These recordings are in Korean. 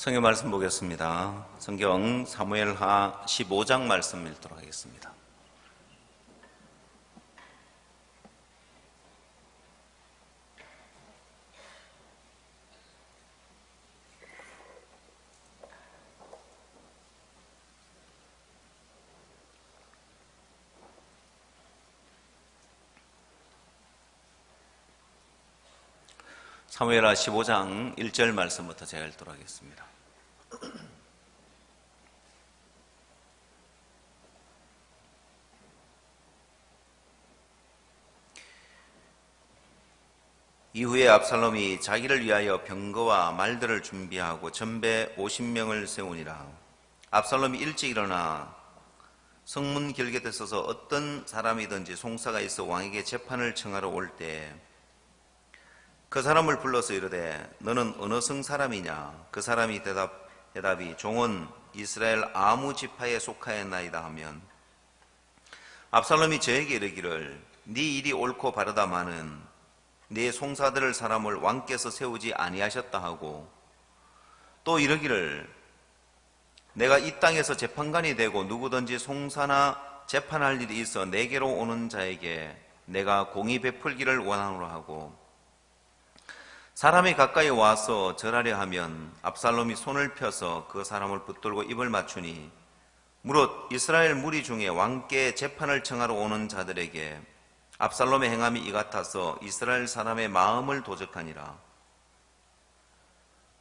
성경 말씀 보겠습니다. 성경 사무엘하 15장 말씀 읽도록 하겠습니다. 사무엘하 15장 1절 말씀부터 제가 읽도록 하겠습니다. 이후에 압살롬이 자기를 위하여 병거와 말들을 준비하고 전배 50명을 세우니라. 압살롬이 일찍 일어나 성문 결객에 서서 어떤 사람이든지 송사가 있어 왕에게 재판을 청하러 올 때 그 사람을 불러서 이르되 너는 어느 성 사람이냐? 그 사람이 대답이 종은 이스라엘 아무 지파에 속하였나이다 하면 압살롬이 저에게 이르기를 네 일이 옳고 바르다마는 네 송사들을 사람을 왕께서 세우지 아니하셨다 하고 또 이르기를 내가 이 땅에서 재판관이 되고 누구든지 송사나 재판할 일이 있어 내게로 오는 자에게 내가 공의 베풀기를 원하노라 하고 사람이 가까이 와서 절하려 하면 압살롬이 손을 펴서 그 사람을 붙들고 입을 맞추니 무릇 이스라엘 무리 중에 왕께 재판을 청하러 오는 자들에게 압살롬의 행함이 이 같아서 이스라엘 사람의 마음을 도적하니라.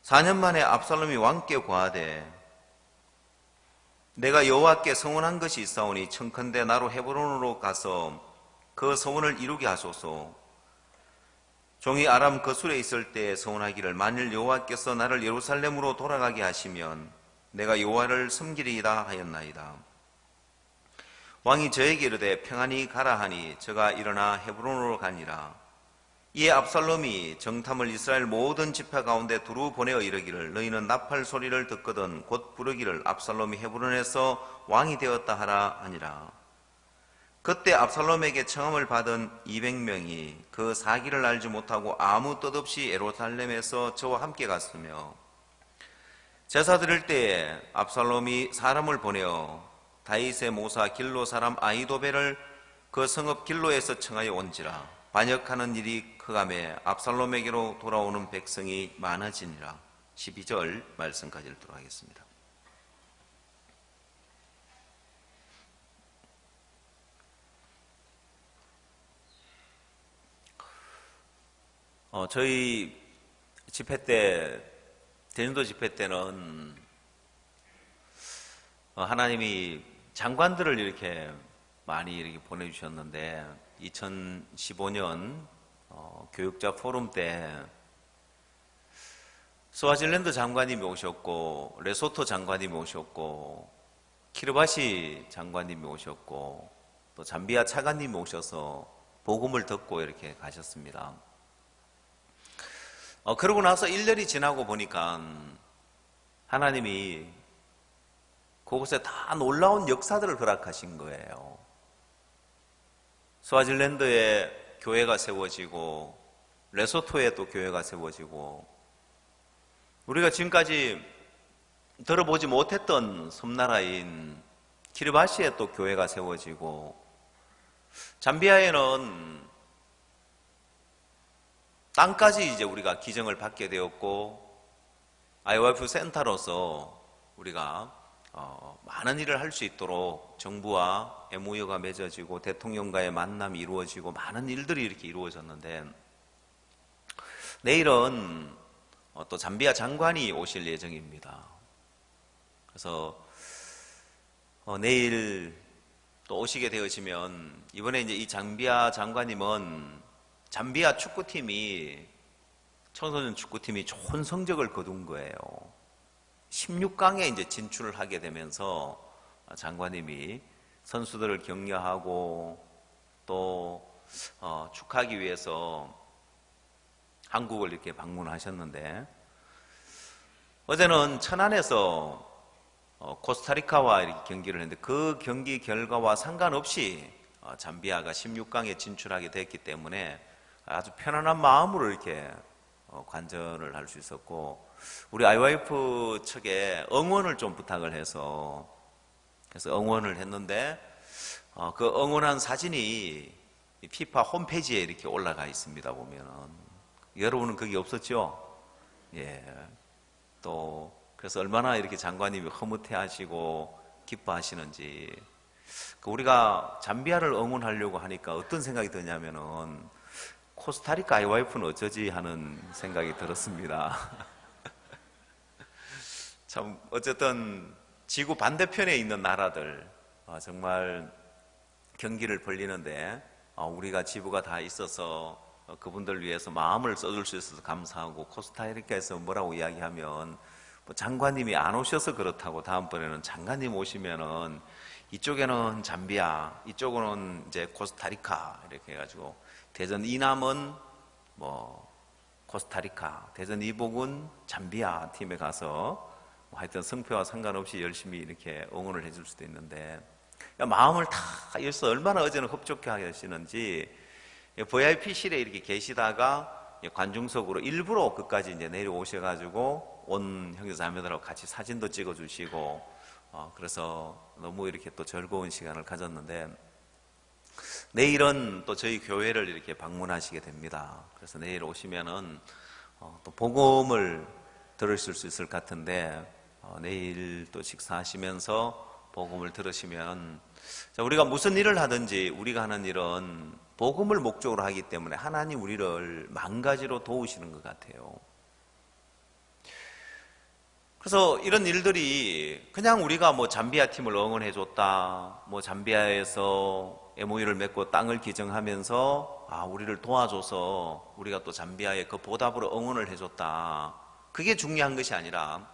4년 만에 압살롬이 왕께 고하되 내가 여호와께 서원한 것이 있사오니 청컨대 나로 헤브론으로 가서 그 서원을 이루게 하소서. 종이 아람 거술에 있을 때에 서원하기를 만일 여호와께서 나를 예루살렘으로 돌아가게 하시면 내가 여호와를 섬기리이다 하였나이다. 왕이 저에게 이르되 평안히 가라 하니 저가 일어나 헤브론으로 가니라. 이에 압살롬이 정탐을 이스라엘 모든 지파 가운데 두루 보내어 이르기를 너희는 나팔 소리를 듣거든 곧 부르기를 압살롬이 헤브론에서 왕이 되었다 하라 하니라. 그때 압살롬에게 청함을 받은 200명이 그 사기를 알지 못하고 아무 뜻 없이 예루살렘에서 저와 함께 갔으며 제사 드릴 때에 압살롬이 사람을 보내어 다윗의 모사 길로 사람 아히도벨을 그 성읍 길로에서 청하여 온지라. 반역하는 일이 크가매 압살롬에게로 돌아오는 백성이 많아지니라. 12절 말씀까지 읽도록 하겠습니다. 저희 집회 때, 대전도 집회 때는 하나님이 장관들을 이렇게 많이 이렇게 보내주셨는데 2015년 교육자 포럼 때 스와질랜드 장관님이 오셨고 레소토 장관님이 오셨고 키르바시 장관님이 오셨고 또 잠비아 차관님이 오셔서 복음을 듣고 이렇게 가셨습니다. 그러고 나서 1년이 지나고 보니까 하나님이 그곳에 다 놀라운 역사들을 허락하신 거예요. 스와질랜드에 교회가 세워지고 레소토에 또 교회가 세워지고 우리가 지금까지 들어보지 못했던 섬나라인 키르바시에 또 교회가 세워지고 잠비아에는 땅까지 이제 우리가 기증을 받게 되었고 IYF 센터로서 우리가 많은 일을 할 수 있도록 정부와 MOU가 맺어지고 대통령과의 만남이 이루어지고 많은 일들이 이렇게 이루어졌는데 내일은 또 잠비아 장관이 오실 예정입니다. 그래서 내일 또 오시게 되어지면 이번에 이제 이 잠비아 장관님은 잠비아 축구팀이 청소년 축구팀이 좋은 성적을 거둔 거예요. 16강에 이제 진출을 하게 되면서 장관님이 선수들을 격려하고 또 축하하기 위해서 한국을 이렇게 방문하셨는데 어제는 천안에서 코스타리카와 이렇게 경기를 했는데 그 경기 결과와 상관없이 잠비아가 16강에 진출하게 됐기 때문에 아주 편안한 마음으로 이렇게 관전을 할 수 있었고 우리 아이와이프 측에 응원을 좀 부탁을 해서 그래서 응원을 했는데 그 응원한 사진이 피파 홈페이지에 이렇게 올라가 있습니다. 보면은 여러분은 거기 없었죠? 예. 또 그래서 얼마나 이렇게 장관님이 흐뭇해하시고 기뻐하시는지. 우리가 잠비아를 응원하려고 하니까 어떤 생각이 드냐면은 코스타리카 아이와이프는 어쩌지 하는 생각이 들었습니다. 참 어쨌든 지구 반대편에 있는 나라들 정말 경기를 벌리는데 우리가 지부가 다 있어서 그분들 위해서 마음을 써줄 수 있어서 감사하고, 코스타리카에서 뭐라고 이야기하면 뭐 장관님이 안 오셔서 그렇다고 다음번에는 장관님 오시면은 이쪽에는 잠비아, 이쪽은 이제 코스타리카 이렇게 해가지고 대전 이남은 뭐 코스타리카, 대전 이북은 잠비아 팀에 가서 하여튼 성패와 상관없이 열심히 이렇게 응원을 해줄 수도 있는데 마음을 다 해서 얼마나 어제는 흡족해 하시는지 VIP실에 이렇게 계시다가 관중석으로 일부러 끝까지 이제 내려오셔가지고 온 형제자매들하고 같이 사진도 찍어주시고 그래서 너무 이렇게 또 즐거운 시간을 가졌는데 내일은 또 저희 교회를 이렇게 방문하시게 됩니다. 그래서 내일 오시면은 또 복음을 들으실 수 있을 것 같은데 내일 또 식사하시면서 복음을 들으시면 우리가 무슨 일을 하든지 우리가 하는 일은 복음을 목적으로 하기 때문에 하나님 우리를 만 가지로 도우시는 것 같아요. 그래서 이런 일들이 그냥 우리가 뭐 잠비아 팀을 응원해 줬다, 뭐 잠비아에서 MOU를 맺고 땅을 기증하면서 우리를 도와줘서 우리가 또 잠비아에 그 보답으로 응원을 해줬다, 그게 중요한 것이 아니라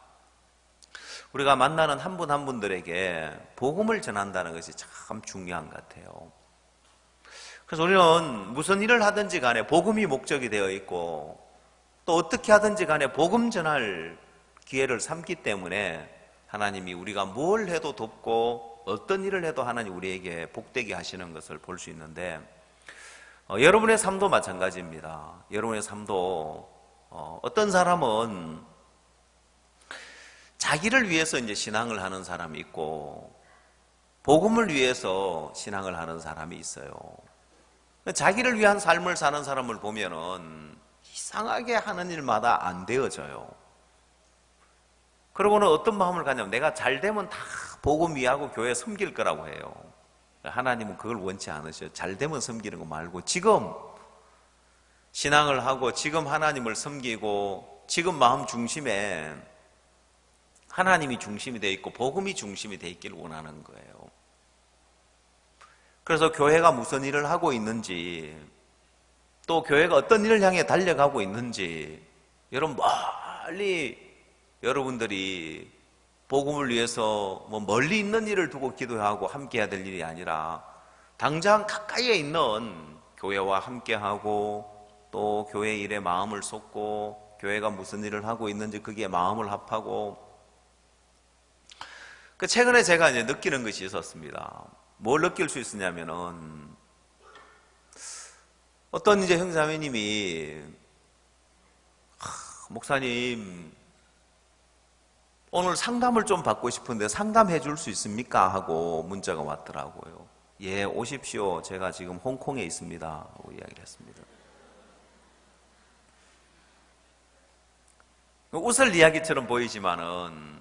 우리가 만나는 한 분 한 분들에게 복음을 전한다는 것이 참 중요한 것 같아요. 그래서 우리는 무슨 일을 하든지 간에 복음이 목적이 되어 있고 또 어떻게 하든지 간에 복음 전할 기회를 삼기 때문에 하나님이 우리가 뭘 해도 돕고 어떤 일을 해도 하나님 우리에게 복되게 하시는 것을 볼 수 있는데 여러분의 삶도 마찬가지입니다. 여러분의 삶도 어떤 사람은 자기를 위해서 이제 신앙을 하는 사람이 있고 복음을 위해서 신앙을 하는 사람이 있어요. 자기를 위한 삶을 사는 사람을 보면은 이상하게 하는 일마다 안 되어져요. 그러고는 어떤 마음을 갖냐면 내가 잘 되면 다 복음 위하고 교회 섬길 거라고 해요. 하나님은 그걸 원치 않으셔요. 잘 되면 섬기는 거 말고 지금 신앙을 하고 지금 하나님을 섬기고 지금 마음 중심에 하나님이 중심이 되어 있고 복음이 중심이 되어 있기를 원하는 거예요. 그래서 교회가 무슨 일을 하고 있는지 또 교회가 어떤 일을 향해 달려가고 있는지 여러분 멀리 여러분들이 복음을 위해서 뭐 멀리 있는 일을 두고 기도하고 함께 해야 될 일이 아니라 당장 가까이에 있는 교회와 함께하고 또 교회 일에 마음을 쏟고 교회가 무슨 일을 하고 있는지 거기에 마음을 합하고 최근에 제가 이제 느끼는 것이 있었습니다. 뭘 느낄 수 있었냐면은 어떤 이제 형사님이 목사님 오늘 상담을 좀 받고 싶은데 상담해 줄 수 있습니까? 하고 문자가 왔더라고요. 예, 오십시오. 제가 지금 홍콩에 있습니다. 하고 이야기를 했습니다. 웃을 이야기처럼 보이지만은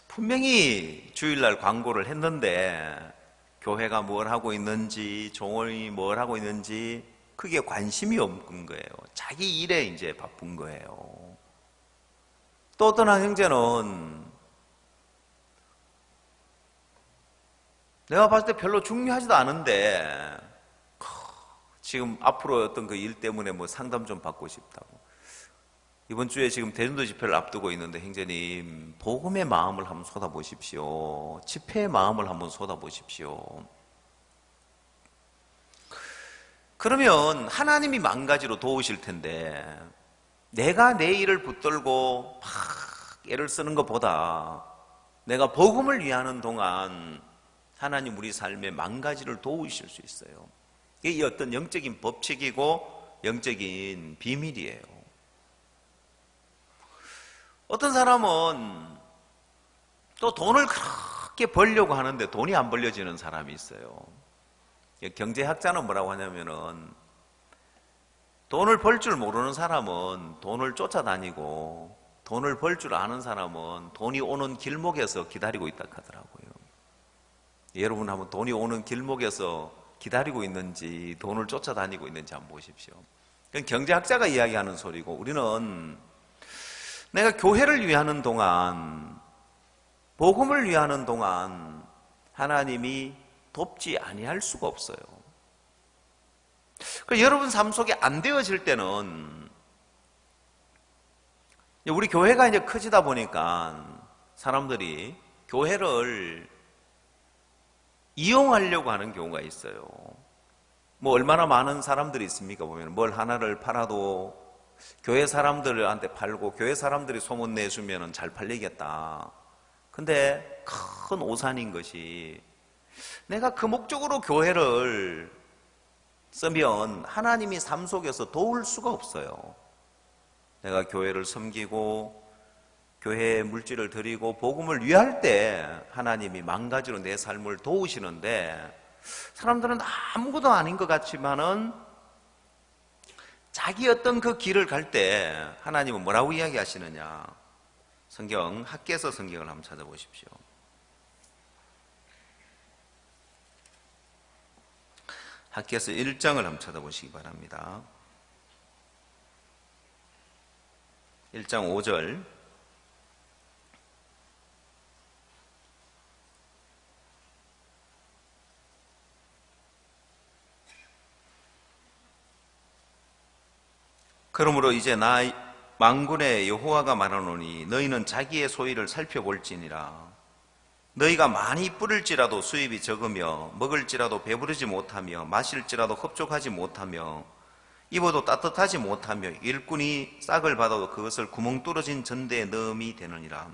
분명히 주일날 광고를 했는데 교회가 뭘 하고 있는지 종원이 뭘 하고 있는지 크게 관심이 없는 거예요. 자기 일에 이제 바쁜 거예요. 또 어떤 한 형제는 내가 봤을 때 별로 중요하지도 않은데 지금 앞으로 어떤 그 일 때문에 뭐 상담 좀 받고 싶다고. 이번 주에 지금 대전도 집회를 앞두고 있는데 형제님 복음의 마음을 한번 쏟아보십시오. 집회의 마음을 한번 쏟아보십시오. 그러면 하나님이 만 가지로 도우실 텐데 내가 내 일을 붙들고 막 애를 쓰는 것보다 내가 복음을 위하는 동안 하나님 우리 삶의 만 가지를 도우실 수 있어요. 이게 어떤 영적인 법칙이고 영적인 비밀이에요. 어떤 사람은 또 돈을 그렇게 벌려고 하는데 돈이 안 벌려지는 사람이 있어요. 경제학자는 뭐라고 하냐면은 돈을 벌 줄 모르는 사람은 돈을 쫓아다니고 돈을 벌 줄 아는 사람은 돈이 오는 길목에서 기다리고 있다 하더라고요. 여러분 한번 돈이 오는 길목에서 기다리고 있는지 돈을 쫓아다니고 있는지 한번 보십시오. 그건 경제학자가 이야기하는 소리고, 우리는 내가 교회를 위하는 동안, 복음을 위하는 동안 하나님이 돕지 아니할 수가 없어요. 여러분 삶 속에 안 되어질 때는, 우리 교회가 이제 커지다 보니까 사람들이 교회를 이용하려고 하는 경우가 있어요. 뭐 얼마나 많은 사람들이 있습니까? 보면 뭘 하나를 팔아도 교회 사람들한테 팔고 교회 사람들이 소문 내주면 잘 팔리겠다. 근데 큰 오산인 것이, 내가 그 목적으로 교회를 쓰면 하나님이 삶 속에서 도울 수가 없어요. 내가 교회를 섬기고 교회에 물질을 드리고 복음을 위할 때 하나님이 망가지로 내 삶을 도우시는데, 사람들은 아무것도 아닌 것 같지만은 자기 어떤 그 길을 갈 때 하나님은 뭐라고 이야기하시느냐. 성경 학개서 성경을 한번 찾아보십시오. 학개서 1장을 한번 찾아보시기 바랍니다. 1장 5절. 그러므로 이제 나 만군의 여호와가 말하노니 너희는 자기의 소유를 살펴볼지니라. 너희가 많이 뿌릴지라도 수입이 적으며 먹을지라도 배부르지 못하며 마실지라도 흡족하지 못하며 입어도 따뜻하지 못하며 일꾼이 싹을 받아도 그것을 구멍 뚫어진 전대에 넣음이 되느니라.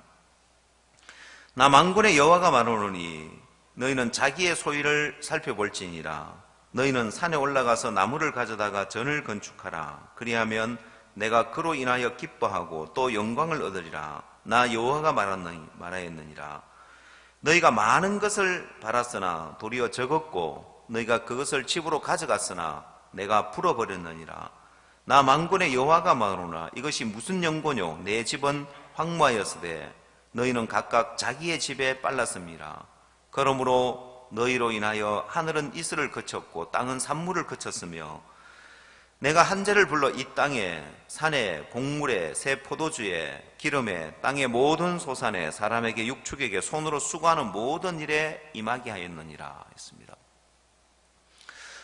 나 만군의 여호와가 말하노니 너희는 자기의 소유를 살펴볼지니라. 너희는 산에 올라가서 나무를 가져다가 전을 건축하라. 그리하면 내가 그로 인하여 기뻐하고 또 영광을 얻으리라. 나 여호와가 말하였느니라. 너희가 많은 것을 바랐으나 도리어 적었고 너희가 그것을 집으로 가져갔으나 내가 풀어버렸느니라. 나 만군의 여호와가 말하노라. 이것이 무슨 연고뇨? 내 집은 황무하였으되 너희는 각각 자기의 집에 빨랐습니다. 그러므로 너희로 인하여 하늘은 이슬을 그쳤고 땅은 산물을 그쳤으며 내가 한재를 불러 이 땅에 산에 곡물에 새 포도주에 기름에 땅의 모든 소산에 사람에게 육축에게 손으로 수고하는 모든 일에 임하게 하였느니라 했습니다.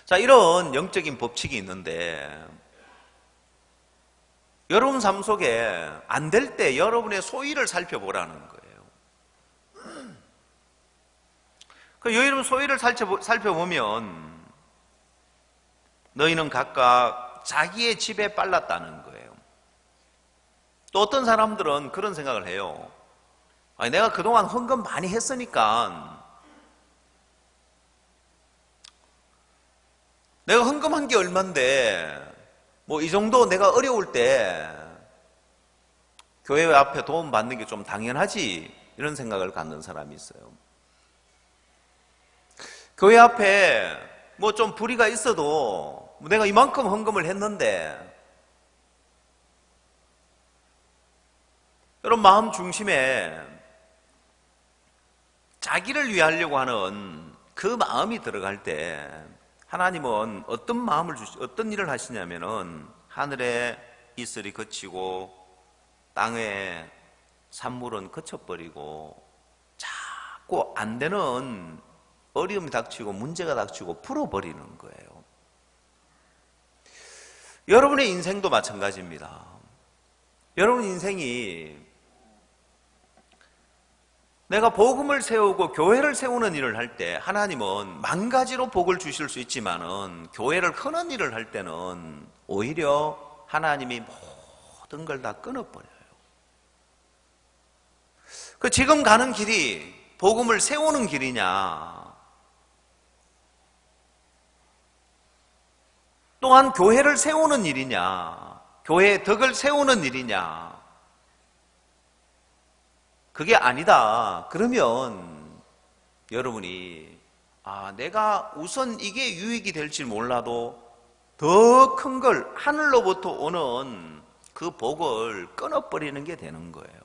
자, 이런 영적인 법칙이 있는데 여러분 삶 속에 안 될 때 여러분의 소유를 살펴보라는 거예요. 여러분 소유를 살펴보면 너희는 각각 자기의 집에 빨랐다는 거예요. 또 어떤 사람들은 그런 생각을 해요. 아니, 내가 그동안 헌금 많이 했으니까 내가 헌금한 게 얼만데 뭐 이 정도 내가 어려울 때 교회 앞에 도움 받는 게 좀 당연하지, 이런 생각을 갖는 사람이 있어요. 교회 앞에 뭐 좀 불의가 있어도 내가 이만큼 헌금을 했는데, 여러분 마음 중심에 자기를 위하려고 하는 그 마음이 들어갈 때 하나님은 어떤 일을 하시냐면은 하늘에 이슬이 그치고 땅에 산물은 그쳐버리고 자꾸 안 되는 어려움이 닥치고 문제가 닥치고 풀어버리는 거예요. 여러분의 인생도 마찬가지입니다. 여러분 인생이 내가 복음을 세우고 교회를 세우는 일을 할 때 하나님은 만 가지로 복을 주실 수 있지만은 교회를 크는 일을 할 때는 오히려 하나님이 모든 걸 다 끊어버려요. 지금 가는 길이 복음을 세우는 길이냐, 또한 교회를 세우는 일이냐, 교회의 덕을 세우는 일이냐, 그게 아니다. 그러면 여러분이 내가 우선 이게 유익이 될지 몰라도 더 큰 걸 하늘로부터 오는 그 복을 끊어버리는 게 되는 거예요.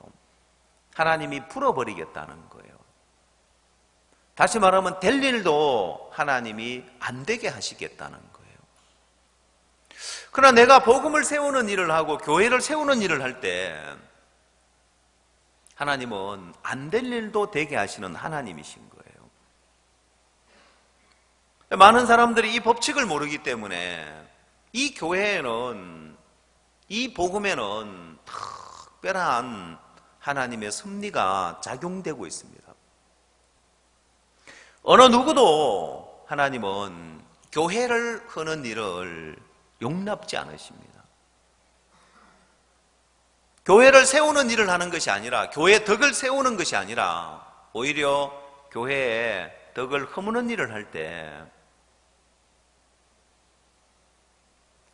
하나님이 풀어버리겠다는 거예요. 다시 말하면 될 일도 하나님이 안 되게 하시겠다는 거예요. 그러나 내가 복음을 세우는 일을 하고 교회를 세우는 일을 할 때 하나님은 안 될 일도 되게 하시는 하나님이신 거예요. 많은 사람들이 이 법칙을 모르기 때문에 이 교회에는, 이 복음에는 특별한 하나님의 섭리가 작용되고 있습니다. 어느 누구도 하나님은 교회를 하는 일을 용납지 않으십니다. 교회를 세우는 일을 하는 것이 아니라, 교회의 덕을 세우는 것이 아니라 오히려 교회의 덕을 허무는 일을 할 때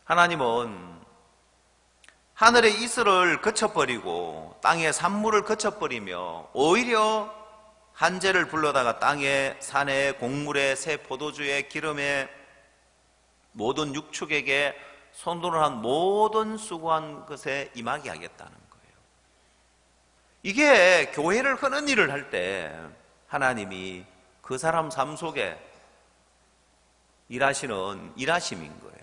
하나님은 하늘의 이슬을 거쳐버리고 땅의 산물을 거쳐버리며 오히려 한재를 불러다가 땅에, 산에, 곡물에, 새 포도주에, 기름에 모든 육축에게 손으로 한 모든 수고한 것에 임하게 하겠다는 거예요. 이게 교회를 하는 일을 할 때 하나님이 그 사람 삶 속에 일하시는 일하심인 거예요.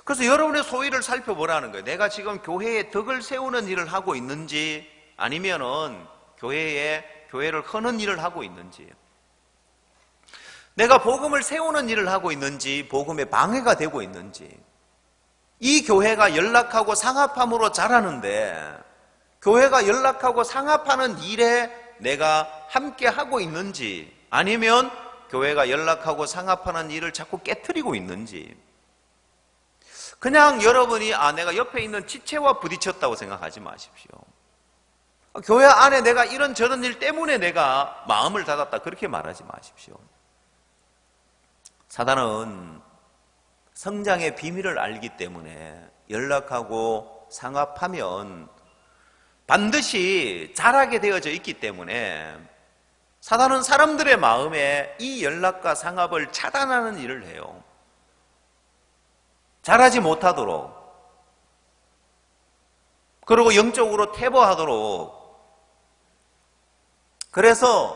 그래서 여러분의 소위를 살펴보라는 거예요. 내가 지금 교회에 덕을 세우는 일을 하고 있는지 아니면은 교회를 하는 일을 하고 있는지, 내가 복음을 세우는 일을 하고 있는지 복음에 방해가 되고 있는지, 이 교회가 연락하고 상합함으로 자라는데 교회가 연락하고 상합하는 일에 내가 함께 하고 있는지 아니면 교회가 연락하고 상합하는 일을 자꾸 깨트리고 있는지, 그냥 여러분이 내가 옆에 있는 지체와 부딪혔다고 생각하지 마십시오. 교회 안에 내가 이런저런 일 때문에 내가 마음을 닫았다 그렇게 말하지 마십시오. 사단은 성장의 비밀을 알기 때문에 연락하고 상합하면 반드시 자라게 되어져 있기 때문에 사단은 사람들의 마음에 이 연락과 상합을 차단하는 일을 해요. 자라지 못하도록, 그리고 영적으로 퇴보하도록. 그래서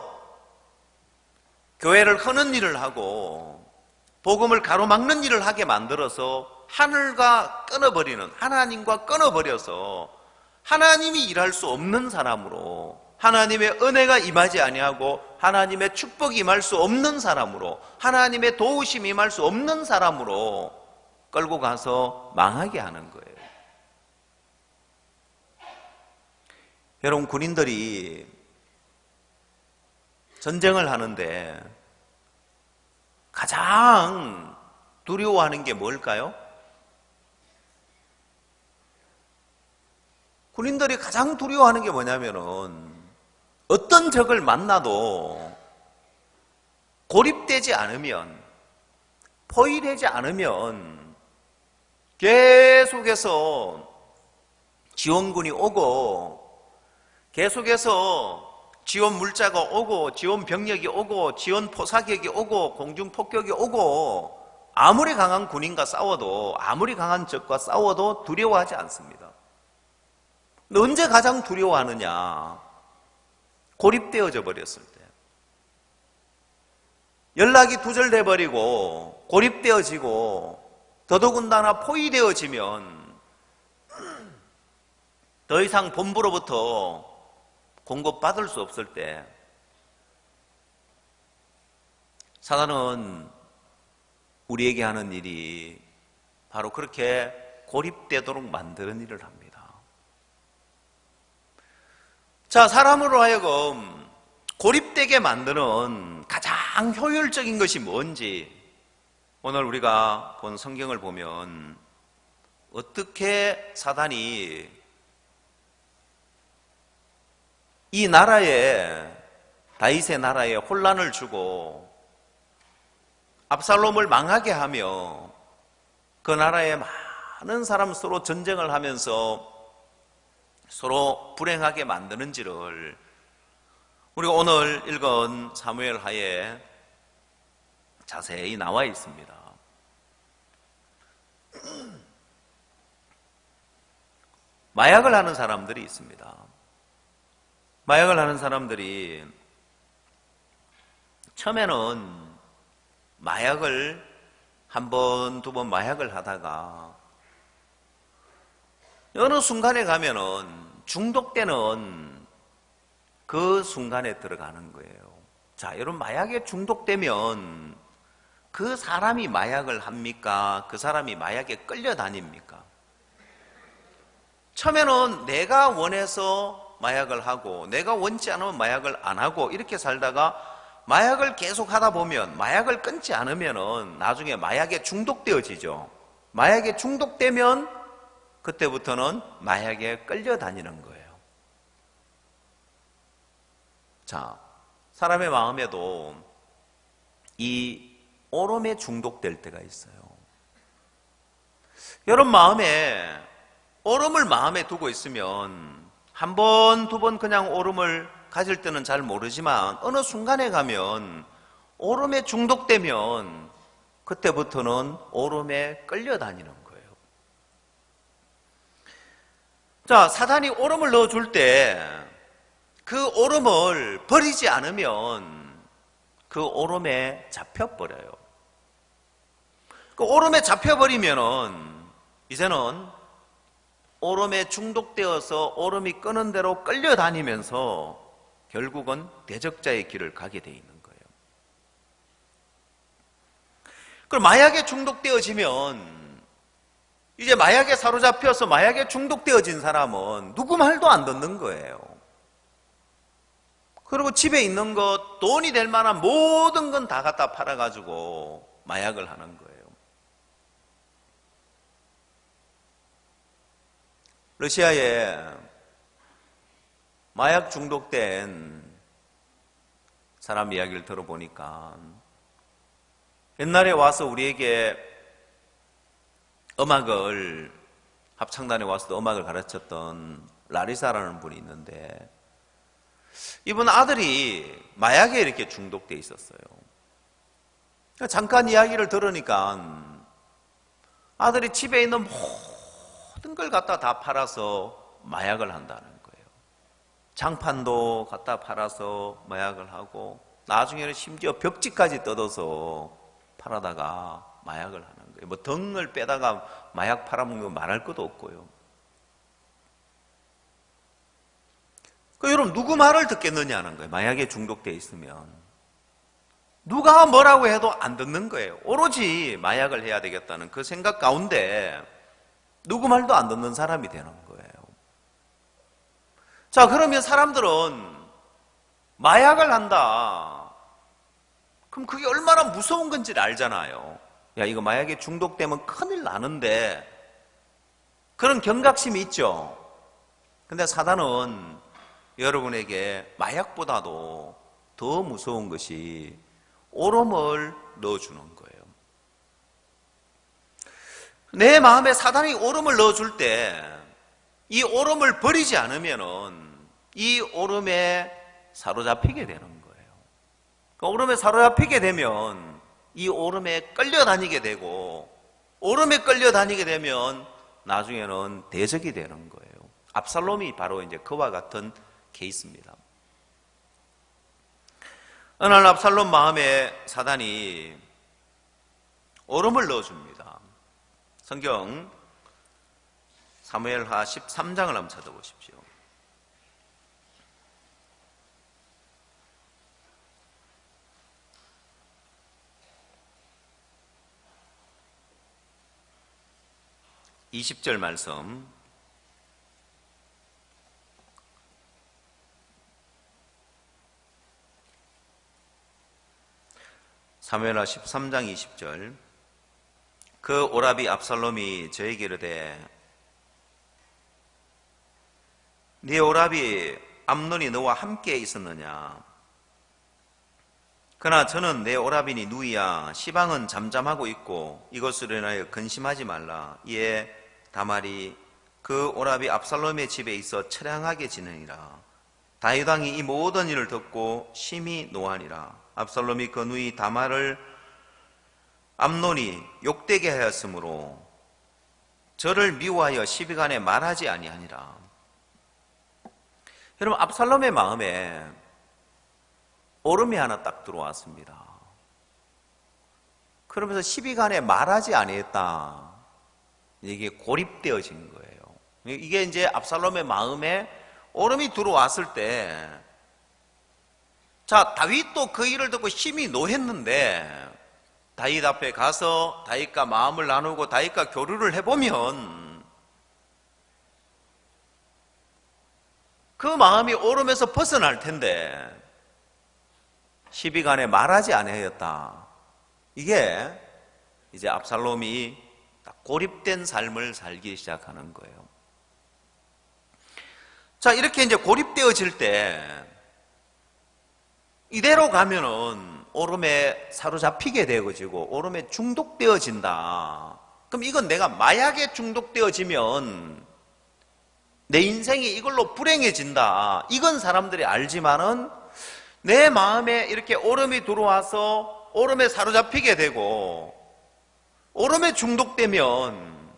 교회를 하는 일을 하고 복음을 가로막는 일을 하게 만들어서 하늘과 끊어버리는, 하나님과 끊어버려서 하나님이 일할 수 없는 사람으로, 하나님의 은혜가 임하지 아니하고 하나님의 축복이 임할 수 없는 사람으로, 하나님의 도우심이 임할 수 없는 사람으로 끌고 가서 망하게 하는 거예요. 여러분, 군인들이 전쟁을 하는데 가장 두려워하는 게 뭘까요? 군인들이 가장 두려워하는 게 뭐냐면은 어떤 적을 만나도 고립되지 않으면, 포위되지 않으면 계속해서 지원군이 오고, 계속해서 지원 물자가 오고, 지원 병력이 오고, 지원 포사격이 오고, 공중 폭격이 오고, 아무리 강한 군인과 싸워도, 아무리 강한 적과 싸워도 두려워하지 않습니다. 근데 언제 가장 두려워하느냐? 고립되어져 버렸을 때. 연락이 두절돼 버리고 고립되어지고 더더군다나 포위되어지면 더 이상 본부로부터 공급받을 수 없을 때 사단은 우리에게 하는 일이 바로 그렇게 고립되도록 만드는 일을 합니다. 자, 사람으로 하여금 고립되게 만드는 가장 효율적인 것이 뭔지 오늘 우리가 본 성경을 보면 어떻게 사단이 이 나라에, 다윗의 나라에 혼란을 주고 압살롬을 망하게 하며 그 나라에 많은 사람 서로 전쟁을 하면서 서로 불행하게 만드는지를 우리가 오늘 읽은 사무엘 하에 자세히 나와 있습니다. 마약을 하는 사람들이 있습니다. 마약을 하는 사람들이 처음에는 마약을 한 번, 두 번 마약을 하다가 어느 순간에 가면은 중독되는 그 순간에 들어가는 거예요. 자, 여러분, 마약에 중독되면 그 사람이 마약을 합니까? 그 사람이 마약에 끌려다닙니까? 처음에는 내가 원해서 마약을 하고 내가 원치 않으면 마약을 안 하고 이렇게 살다가 마약을 계속 하다 보면, 마약을 끊지 않으면 나중에 마약에 중독되어지죠. 마약에 중독되면 그때부터는 마약에 끌려다니는 거예요. 자, 사람의 마음에도 이 오름에 중독될 때가 있어요. 여러분, 마음에 오름을 마음에 두고 있으면 한 번, 두 번 그냥 오름을 가질 때는 잘 모르지만 어느 순간에 가면 오름에 중독되면 그때부터는 오름에 끌려다니는 거예요. 자, 사단이 오름을 넣어줄 때 그 오름을 버리지 않으면 그 오름에 잡혀버려요. 그 오름에 잡혀버리면은 이제는 오름에 중독되어서 오름이 끄는 대로 끌려다니면서 결국은 대적자의 길을 가게 돼 있는 거예요. 그럼 마약에 중독되어지면 이제 마약에 사로잡혀서 마약에 중독되어진 사람은 누구 말도 안 듣는 거예요. 그리고 집에 있는 것, 돈이 될 만한 모든 건 다 갖다 팔아가지고 마약을 하는 거예요. 러시아에 마약 중독된 사람 이야기를 들어보니까 옛날에 와서 우리에게 음악을, 합창단에 와서도 음악을 가르쳤던 라리사라는 분이 있는데 이분 아들이 마약에 이렇게 중독돼 있었어요. 잠깐 이야기를 들으니까 아들이 집에 있는 모든 걸 갖다 다 팔아서 마약을 한다는 거예요. 장판도 갖다 팔아서 마약을 하고 나중에는 심지어 벽지까지 뜯어서 팔아다가 마약을 하는 거예요. 뭐 등을 빼다가 마약 팔아먹는 거 말할 것도 없고요. 여러분, 누구 말을 듣겠느냐는 거예요. 마약에 중독되어 있으면 누가 뭐라고 해도 안 듣는 거예요. 오로지 마약을 해야 되겠다는 그 생각 가운데 누구 말도 안 듣는 사람이 되는 거예요. 자, 그러면 사람들은 마약을 한다. 그럼 그게 얼마나 무서운 건지를 알잖아요. 야, 이거 마약에 중독되면 큰일 나는데 그런 경각심이 있죠. 근데 사단은 여러분에게 마약보다도 더 무서운 것이 오름을 넣어주는 거예요. 내 마음에 사단이 오름을 넣어줄 때 이 오름을 버리지 않으면은 이 오름에 사로잡히게 되는 거예요. 그 오름에 사로잡히게 되면 이 오름에 끌려다니게 되고, 오름에 끌려다니게 되면 나중에는 대적이 되는 거예요. 압살롬이 바로 이제 그와 같은 케이스입니다. 어느 날 압살롬 마음에 사단이 오름을 넣어줍니다. 성경 사무엘하 13장을 한번 찾아보십시오. (20절) 말씀. 사무엘하 13장 20절. 그 오라비 압살롬이 저에게 이르되 네 오라비 암논이 너와 함께 있었느냐? 그러나 저는 내 오라비니 누이야 시방은 잠잠하고 있고 이것으로 인하여 근심하지 말라. 이에 다말이 그 오랍이 압살롬의 집에 있어 처량하게 지내니라. 다윗 왕이 이 모든 일을 듣고 심히 노하니라. 압살롬이 그 누이 다말을 암논이 욕되게 하였으므로 저를 미워하여 시비간에 말하지 아니하니라. 여러분, 압살롬의 마음에 오름이 하나 딱 들어왔습니다. 그러면서 시비간에 말하지 아니했다. 이게 고립되어진 거예요. 이게 이제 압살롬의 마음에 오름이 들어왔을 때, 자, 다윗도 그 일을 듣고 심히 노했는데, 다윗 앞에 가서 다윗과 마음을 나누고 다윗과 교류를 해보면 그 마음이 오름에서 벗어날 텐데 시비간에 말하지 아니하였다. 이게 이제 압살롬이 고립된 삶을 살기 시작하는 거예요. 자, 이렇게 이제 고립되어질 때 이대로 가면은 오름에 사로잡히게 되어지고 오름에 중독되어진다. 그럼 이건 내가 마약에 중독되어지면 내 인생이 이걸로 불행해진다. 이건 사람들이 알지만은 내 마음에 이렇게 오름이 들어와서 오름에 사로잡히게 되고 오름에 중독되면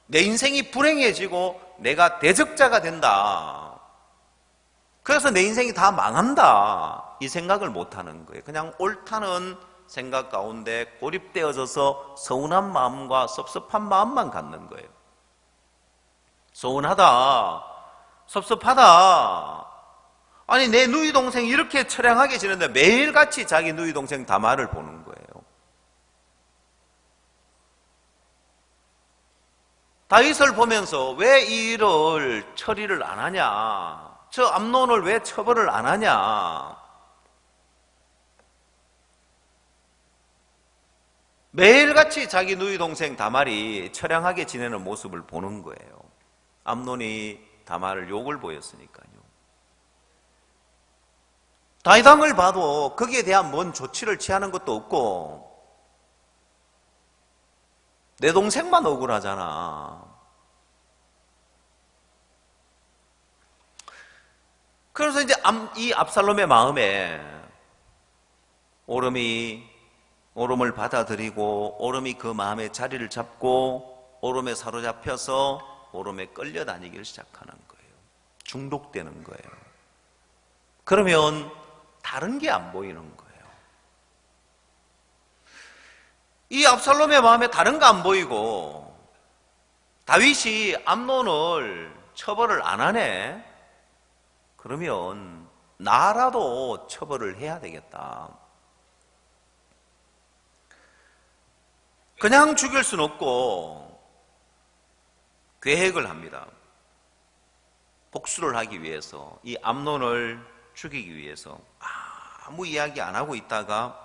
내 인생이 불행해지고 내가 대적자가 된다. 그래서 내 인생이 다 망한다. 이 생각을 못하는 거예요. 그냥 옳다는 생각 가운데 고립되어져서 서운한 마음과 섭섭한 마음만 갖는 거예요. 서운하다, 섭섭하다. 아니, 내 누이 동생이 이렇게 처량하게 지내는데 매일같이 자기 누이 동생 다말을 보는 거예요. 다윗을 보면서 왜 이 일을 처리를 안 하냐? 저 암논을 왜 처벌을 안 하냐? 매일같이 자기 누이 동생 다말이 처량하게 지내는 모습을 보는 거예요. 암논이 다말을 욕을 보였으니까요. 다윗 왕을 봐도 거기에 대한 뭔 조치를 취하는 것도 없고 내 동생만 억울하잖아. 그래서 이제 이 압살롬의 마음에 오름을 받아들이고 오름이 그 마음에 자리를 잡고 오름에 사로잡혀서 오름에 끌려다니기를 시작하는 거예요. 중독되는 거예요. 그러면 다른 게 안 보이는 거예요. 이 압살롬의 마음에 다른 거 안 보이고 다윗이 암논을 처벌을 안 하네? 그러면 나라도 처벌을 해야 되겠다. 그냥 죽일 수는 없고 계획을 합니다. 복수를 하기 위해서, 이 암논을 죽이기 위해서 아무 이야기 안 하고 있다가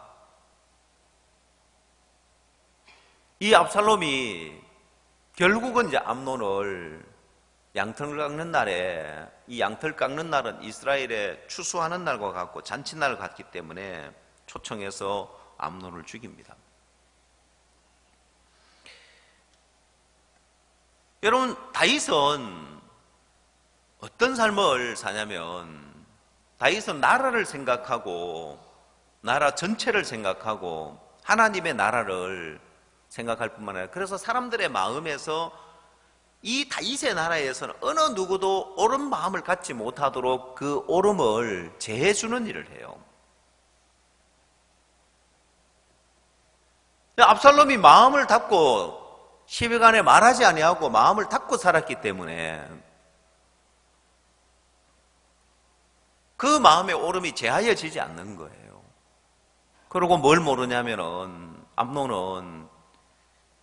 이 압살롬이 결국은 이제 암논을 양털 깎는 날에, 이 양털 깎는 날은 이스라엘의 추수하는 날과 같고 잔치날을 같기 때문에 초청해서 암논을 죽입니다. 여러분, 다윗은 어떤 삶을 사냐면 다윗은 나라를 생각하고 나라 전체를 생각하고 하나님의 나라를 생각할 뿐만 아니라, 그래서 사람들의 마음에서 이 다윗의 나라에서는 어느 누구도 옳은 마음을 갖지 못하도록 그 옳음을 제해주는 일을 해요. 압살롬이 마음을 닫고 시비간에 말하지 아니하고 마음을 닫고 살았기 때문에 그 마음의 옳음이 제하여지지 않는 거예요. 그리고 뭘 모르냐면은 암논은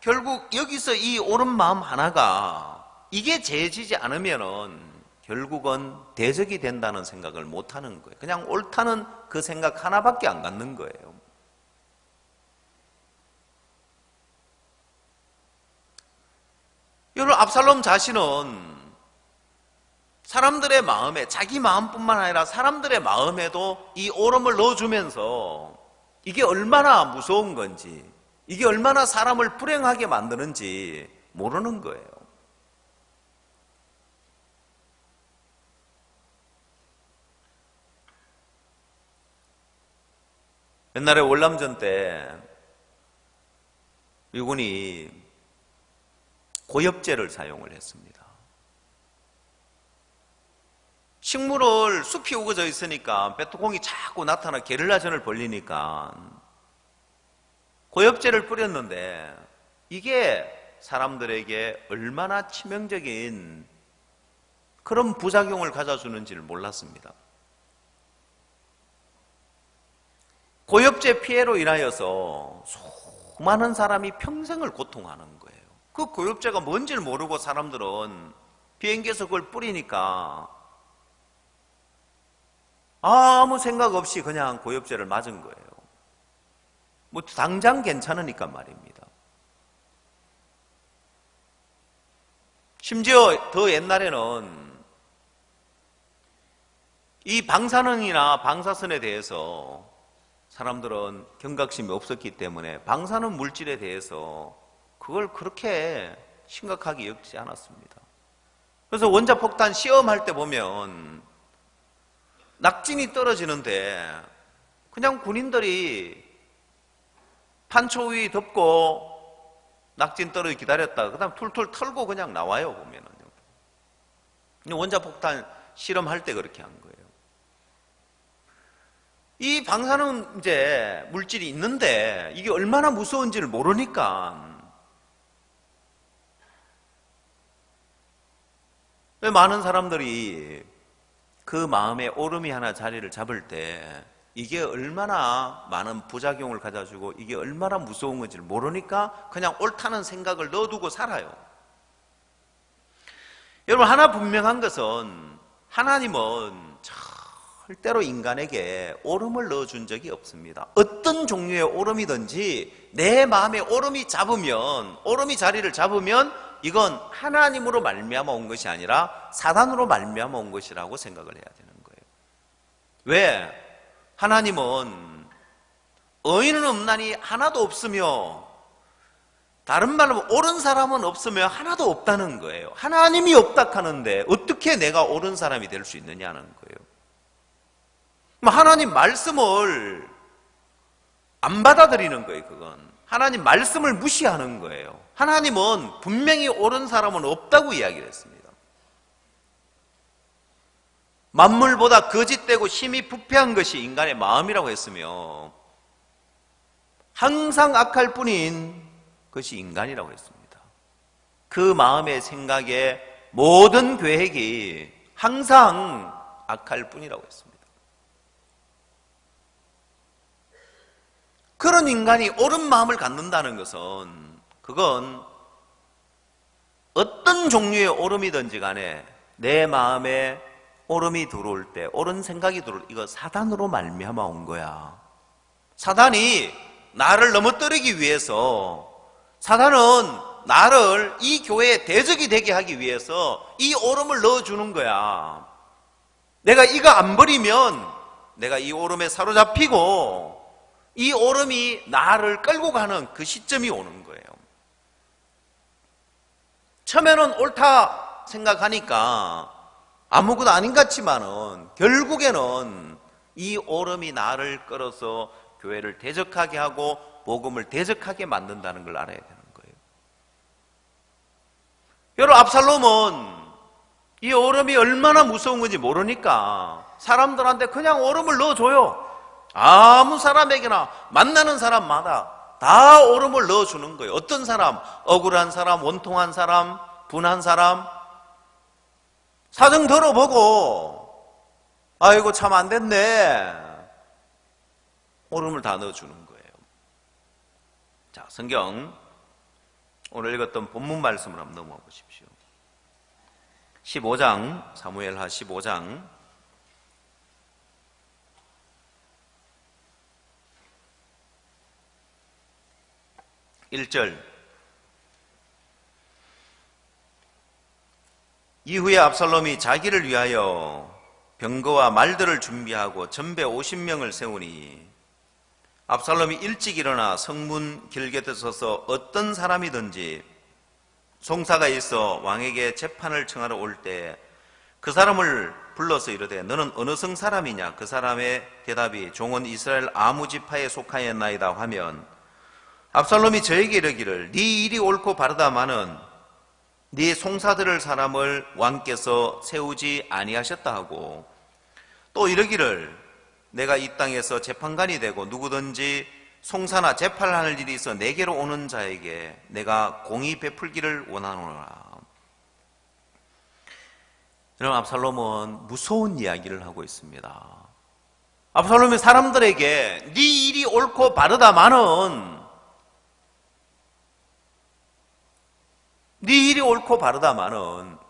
결국 여기서 이 옳은 마음 하나가 이게 제해지지 않으면은 결국은 대적이 된다는 생각을 못 하는 거예요. 그냥 옳다는 그 생각 하나밖에 안 갖는 거예요. 여러분, 압살롬 자신은 사람들의 마음에, 자기 마음뿐만 아니라 사람들의 마음에도 이 옳음을 넣어주면서 이게 얼마나 무서운 건지, 이게 얼마나 사람을 불행하게 만드는지 모르는 거예요. 옛날에 월남전 때 미군이 고엽제를 사용을 했습니다. 식물을 숲이 우거져 있으니까 베트콩이 자꾸 나타나 게릴라전을 벌리니까 고엽제를 뿌렸는데 이게 사람들에게 얼마나 치명적인 그런 부작용을 가져주는지를 몰랐습니다. 고엽제 피해로 인하여서 수많은 사람이 평생을 고통하는 거예요. 그 고엽제가 뭔지를 모르고 사람들은 비행기에서 그걸 뿌리니까 아무 생각 없이 그냥 고엽제를 맞은 거예요. 뭐 당장 괜찮으니까 말입니다. 심지어 더 옛날에는 이 방사능이나 방사선에 대해서 사람들은 경각심이 없었기 때문에 방사능 물질에 대해서 그걸 그렇게 심각하게 여기지 않았습니다. 그래서 원자폭탄 시험할 때 보면 낙진이 떨어지는데 그냥 군인들이 판초 위 덮고 낙진 떨어지기 기다렸다가 그 다음 툴툴 털고 그냥 나와요, 보면은. 원자폭탄 실험할 때 그렇게 한 거예요. 이 방사능 이제 물질이 있는데 이게 얼마나 무서운지를 모르니까 많은 사람들이 그 마음에 오름이 하나 자리를 잡을 때 이게 얼마나 많은 부작용을 가져주고 이게 얼마나 무서운 건지를 모르니까 그냥 옳다는 생각을 넣어두고 살아요. 여러분, 하나 분명한 것은 하나님은 절대로 인간에게 오름을 넣어준 적이 없습니다. 어떤 종류의 오름이든지 내 마음에 오름이 자리를 잡으면 이건 하나님으로 말미암아 온 것이 아니라 사단으로 말미암아 온 것이라고 생각을 해야 되는 거예요. 왜? 하나님은 의인은 없나니 하나도 없으며, 다른 말로 옳은 사람은 없으며 하나도 없다는 거예요. 하나님이 없다 하는데 어떻게 내가 옳은 사람이 될 수 있느냐는 거예요. 하나님 말씀을 안 받아들이는 거예요. 그건 하나님 말씀을 무시하는 거예요. 하나님은 분명히 옳은 사람은 없다고 이야기를 했습니다. 만물보다 거짓되고 심히 부패한 것이 인간의 마음이라고 했으며 항상 악할 뿐인 것이 인간이라고 했습니다. 그 마음의 생각에 모든 계획이 항상 악할 뿐이라고 했습니다. 그런 인간이 옳은 마음을 갖는다는 것은 그건 어떤 종류의 오름이든지 간에 내 마음에 오름이 들어올 때, 옳은 생각이 들어올 때 이거 사단으로 말미암아 온 거야. 사단이 나를 넘어뜨리기 위해서, 사단은 나를 이 교회의 대적이 되게 하기 위해서 이 오름을 넣어주는 거야. 내가 이거 안 버리면 내가 이 오름에 사로잡히고 이 오름이 나를 끌고 가는 그 시점이 오는 거예요. 처음에는 옳다 생각하니까 아무것도 아닌 것 같지만은 결국에는 이 오름이 나를 끌어서 교회를 대적하게 하고 복음을 대적하게 만든다는 걸 알아야 되는 거예요. 여러분, 압살롬은 이 오름이 얼마나 무서운 건지 모르니까 사람들한테 그냥 오름을 넣어줘요. 아무 사람에게나 만나는 사람마다 다 오름을 넣어주는 거예요. 어떤 사람? 억울한 사람, 원통한 사람, 분한 사람, 사정 들어보고 아이고 참 안 됐네, 오름을 다 넣어주는 거예요. 자, 성경 오늘 읽었던 본문 말씀을 한번 넘어가 보십시오. 15장, 사무엘하 15장 1절. 이후에 압살롬이 자기를 위하여 병거와 말들을 준비하고 전배 50명을 세우니 압살롬이 일찍 일어나 성문 길곁에 서서 어떤 사람이든지 송사가 있어 왕에게 재판을 청하러 올 때 그 사람을 불러서 이르되 너는 어느 성 사람이냐? 그 사람의 대답이 종은 이스라엘 아무 지파에 속하였나이다 하면 압살롬이 저에게 이르기를 네 일이 옳고 바르다마는 네 송사들을 사람을 왕께서 세우지 아니하셨다 하고 또 이르기를 내가 이 땅에서 재판관이 되고 누구든지 송사나 재판을 하는 일이 있어 내게로 오는 자에게 내가 공의 베풀기를 원하노라. 여러분, 압살롬은 무서운 이야기를 하고 있습니다. 압살롬이 사람들에게 네 일이 옳고 바르다마는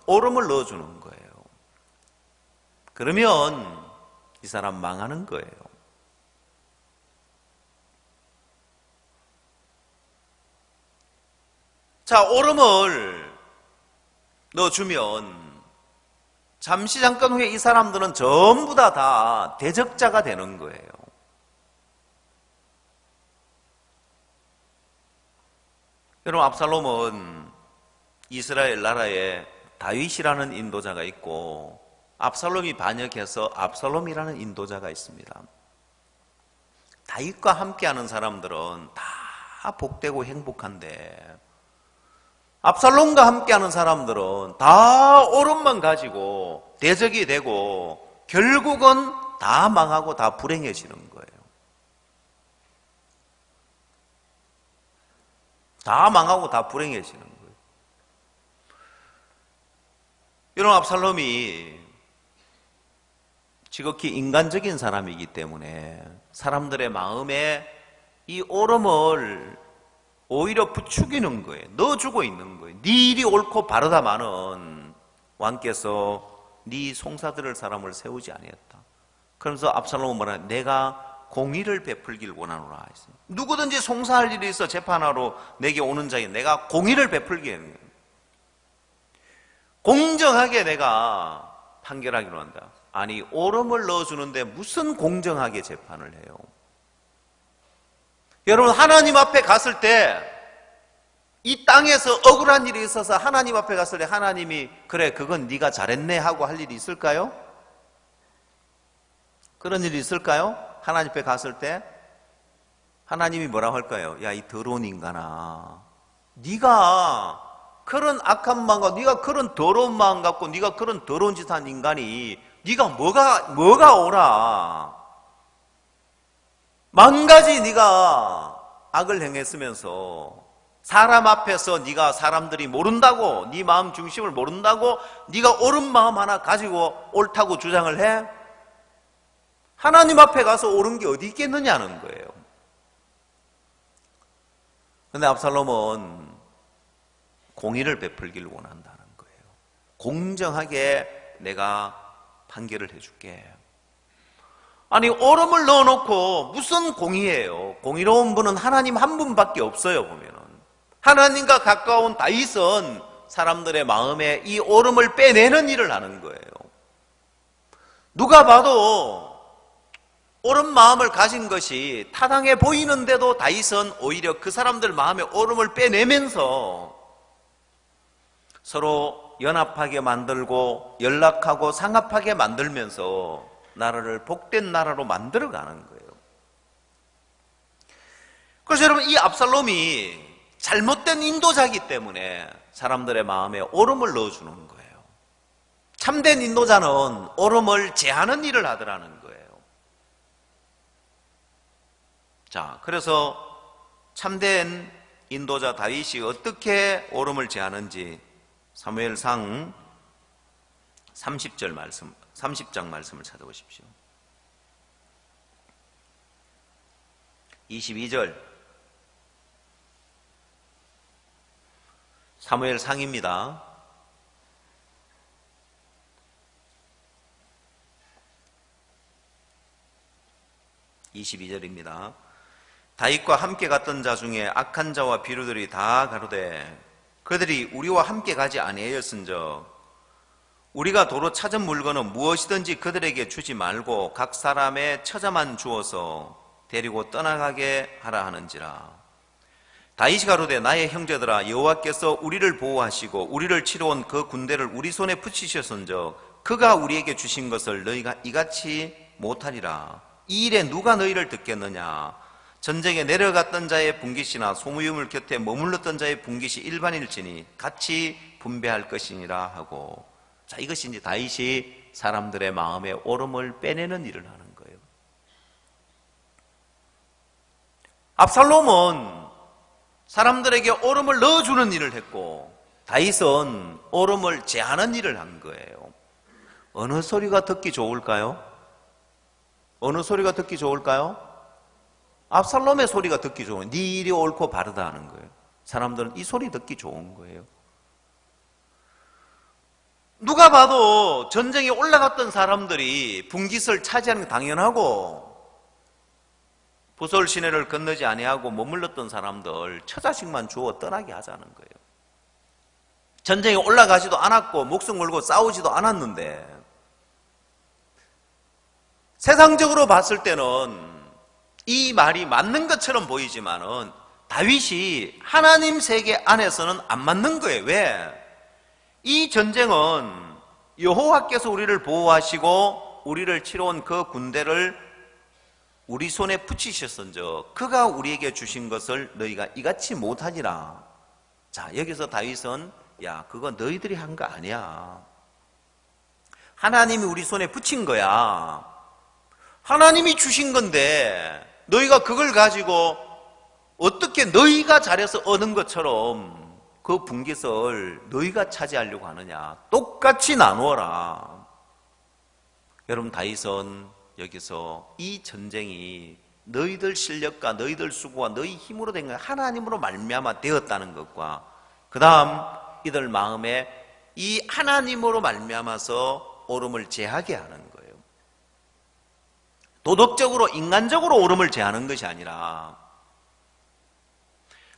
옳음을 넣어주는 거예요. 그러면 이 사람 망하는 거예요. 자, 옳음을 넣어주면 잠깐 후에 이 사람들은 전부 다 대적자가 되는 거예요. 여러분, 압살롬은 이스라엘 나라에 다윗이라는 인도자가 있고 압살롬이 반역해서 압살롬이라는 인도자가 있습니다. 다윗과 함께하는 사람들은 다 복되고 행복한데 압살롬과 함께하는 사람들은 다 옳음만 가지고 대적이 되고 결국은 다 망하고 다 불행해지는 거예요. 다 망하고 다 불행해지는 거예요. 여러분, 압살롬이 지극히 인간적인 사람이기 때문에 사람들의 마음에 이 옳음을 오히려 부추기는 거예요. 넣어주고 있는 거예요. 네 일이 옳고 바르다마는 왕께서 네 송사들을 사람을 세우지 아니했다. 그러면서 압살롬은 뭐라? 내가 공의를 베풀길 원하노라 했습니다. 누구든지 송사할 일이 있어 재판하러 내게 오는 자에게 내가 공의를 베풀게 하는 거예요. 공정하게 내가 판결하기로 한다. 아니, 옳음을 넣어주는데 무슨 공정하게 재판을 해요? 여러분, 하나님 앞에 갔을 때 이 땅에서 억울한 일이 있어서 하나님 앞에 갔을 때 하나님이 그래 그건 네가 잘했네 하고 할 일이 있을까요? 그런 일이 있을까요? 하나님 앞에 갔을 때 하나님이 뭐라고 할까요? 야, 이 더러운 인간아, 네가 그런 악한 마음과 네가 그런 더러운 마음 갖고 네가 그런 더러운 짓 한 인간이 네가 뭐가 오라? 만 가지 네가 악을 행했으면서 사람 앞에서 네가 사람들이 모른다고, 네 마음 중심을 모른다고 네가 옳은 마음 하나 가지고 옳다고 주장을 해? 하나님 앞에 가서 옳은 게 어디 있겠느냐는 거예요. 그런데 압살롬은 공의를 베풀기를 원한다는 거예요. 공정하게 내가 판결을 해줄게. 아니, 옳음을 넣어놓고 무슨 공의예요? 공의로운 분은 하나님 한 분밖에 없어요. 보면은 하나님과 가까운 다윗은 사람들의 마음에 이 옳음을 빼내는 일을 하는 거예요. 누가 봐도 옳은 마음을 가진 것이 타당해 보이는데도 다윗은 오히려 그 사람들 마음에 옳음을 빼내면서 서로 연합하게 만들고 연락하고 상합하게 만들면서 나라를 복된 나라로 만들어가는 거예요. 그래서 여러분, 이 압살롬이 잘못된 인도자이기 때문에 사람들의 마음에 옳음을 넣어주는 거예요. 참된 인도자는 옳음을 제하는 일을 하더라는 거예요. 자, 그래서 참된 인도자 다윗이 어떻게 옳음을 제하는지 사무엘상 30장 말씀을 찾아보십시오. 22절 사무엘상입니다. 22절입니다. 다윗과 함께 갔던 자 중에 악한 자와 비류들이 다 가로되 그들이 우리와 함께 가지 아니하였은즉 우리가 도로 찾은 물건은 무엇이든지 그들에게 주지 말고 각 사람의 처자만 주어서 데리고 떠나가게 하라 하는지라. 다윗이 가로되 나의 형제들아, 여호와께서 우리를 보호하시고 우리를 치러 온 그 군대를 우리 손에 붙이셨은즉 그가 우리에게 주신 것을 너희가 이같이 못하리라. 이 일에 누가 너희를 듣겠느냐? 전쟁에 내려갔던 자의 분깃이나 소무유물 곁에 머물렀던 자의 분깃이 일반일지니 같이 분배할 것이니라 하고. 자, 이것이 이제 다윗이 사람들의 마음의 오름을 빼내는 일을 하는 거예요. 압살롬은 사람들에게 오름을 넣어주는 일을 했고, 다윗은 오름을 제하는 일을 한 거예요. 어느 소리가 듣기 좋을까요? 어느 소리가 듣기 좋을까요? 압살롬의 소리가 듣기 좋은, 네 일이 옳고 바르다 하는 거예요. 사람들은 이 소리 듣기 좋은 거예요. 누가 봐도 전쟁에 올라갔던 사람들이 분깃을 차지하는 게 당연하고, 부솔 시내를 건너지 아니하고 머물렀던 사람들 처자식만 주어 떠나게 하자는 거예요. 전쟁에 올라가지도 않았고 목숨 걸고 싸우지도 않았는데, 세상적으로 봤을 때는 이 말이 맞는 것처럼 보이지만은 다윗이 하나님 세계 안에서는 안 맞는 거예요. 왜? 이 전쟁은 여호와께서 우리를 보호하시고 우리를 치러 온 그 군대를 우리 손에 붙이셨은즉 그가 우리에게 주신 것을 너희가 이같이 못하니라. 자, 여기서 다윗은 야, 그거 너희들이 한 거 아니야. 하나님이 우리 손에 붙인 거야. 하나님이 주신 건데 너희가 그걸 가지고 어떻게 너희가 잘해서 얻은 것처럼 그 분깃을 너희가 차지하려고 하느냐. 똑같이 나누어라. 여러분, 다윗은 여기서 이 전쟁이 너희들 실력과 너희들 수고와 너희 힘으로 된 거 하나님으로 말미암아 되었다는 것과, 그 다음 이들 마음에 이 하나님으로 말미암아서 오름을 제하게 하는 거예요. 도덕적으로 인간적으로 오름을 제하는 것이 아니라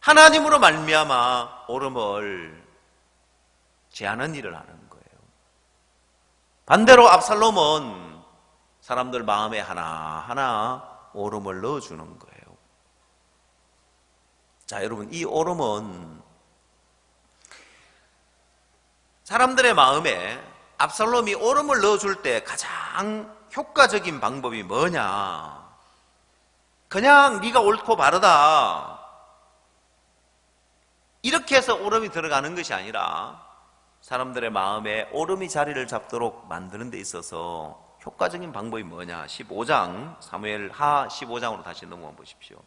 하나님으로 말미암아 오름을 제하는 일을 하는 거예요. 반대로 압살롬은 사람들 마음에 하나하나 오름을 넣어주는 거예요. 자, 여러분, 이 오름은 사람들의 마음에 압살롬이 오름을 넣어줄 때 가장 효과적인 방법이 뭐냐? 그냥 네가 옳고 바르다 이렇게 해서 오름이 들어가는 것이 아니라 사람들의 마음에 오름이 자리를 잡도록 만드는 데 있어서 효과적인 방법이 뭐냐? 15장, 사무엘 하 15장으로 다시 넘어가 보십시오.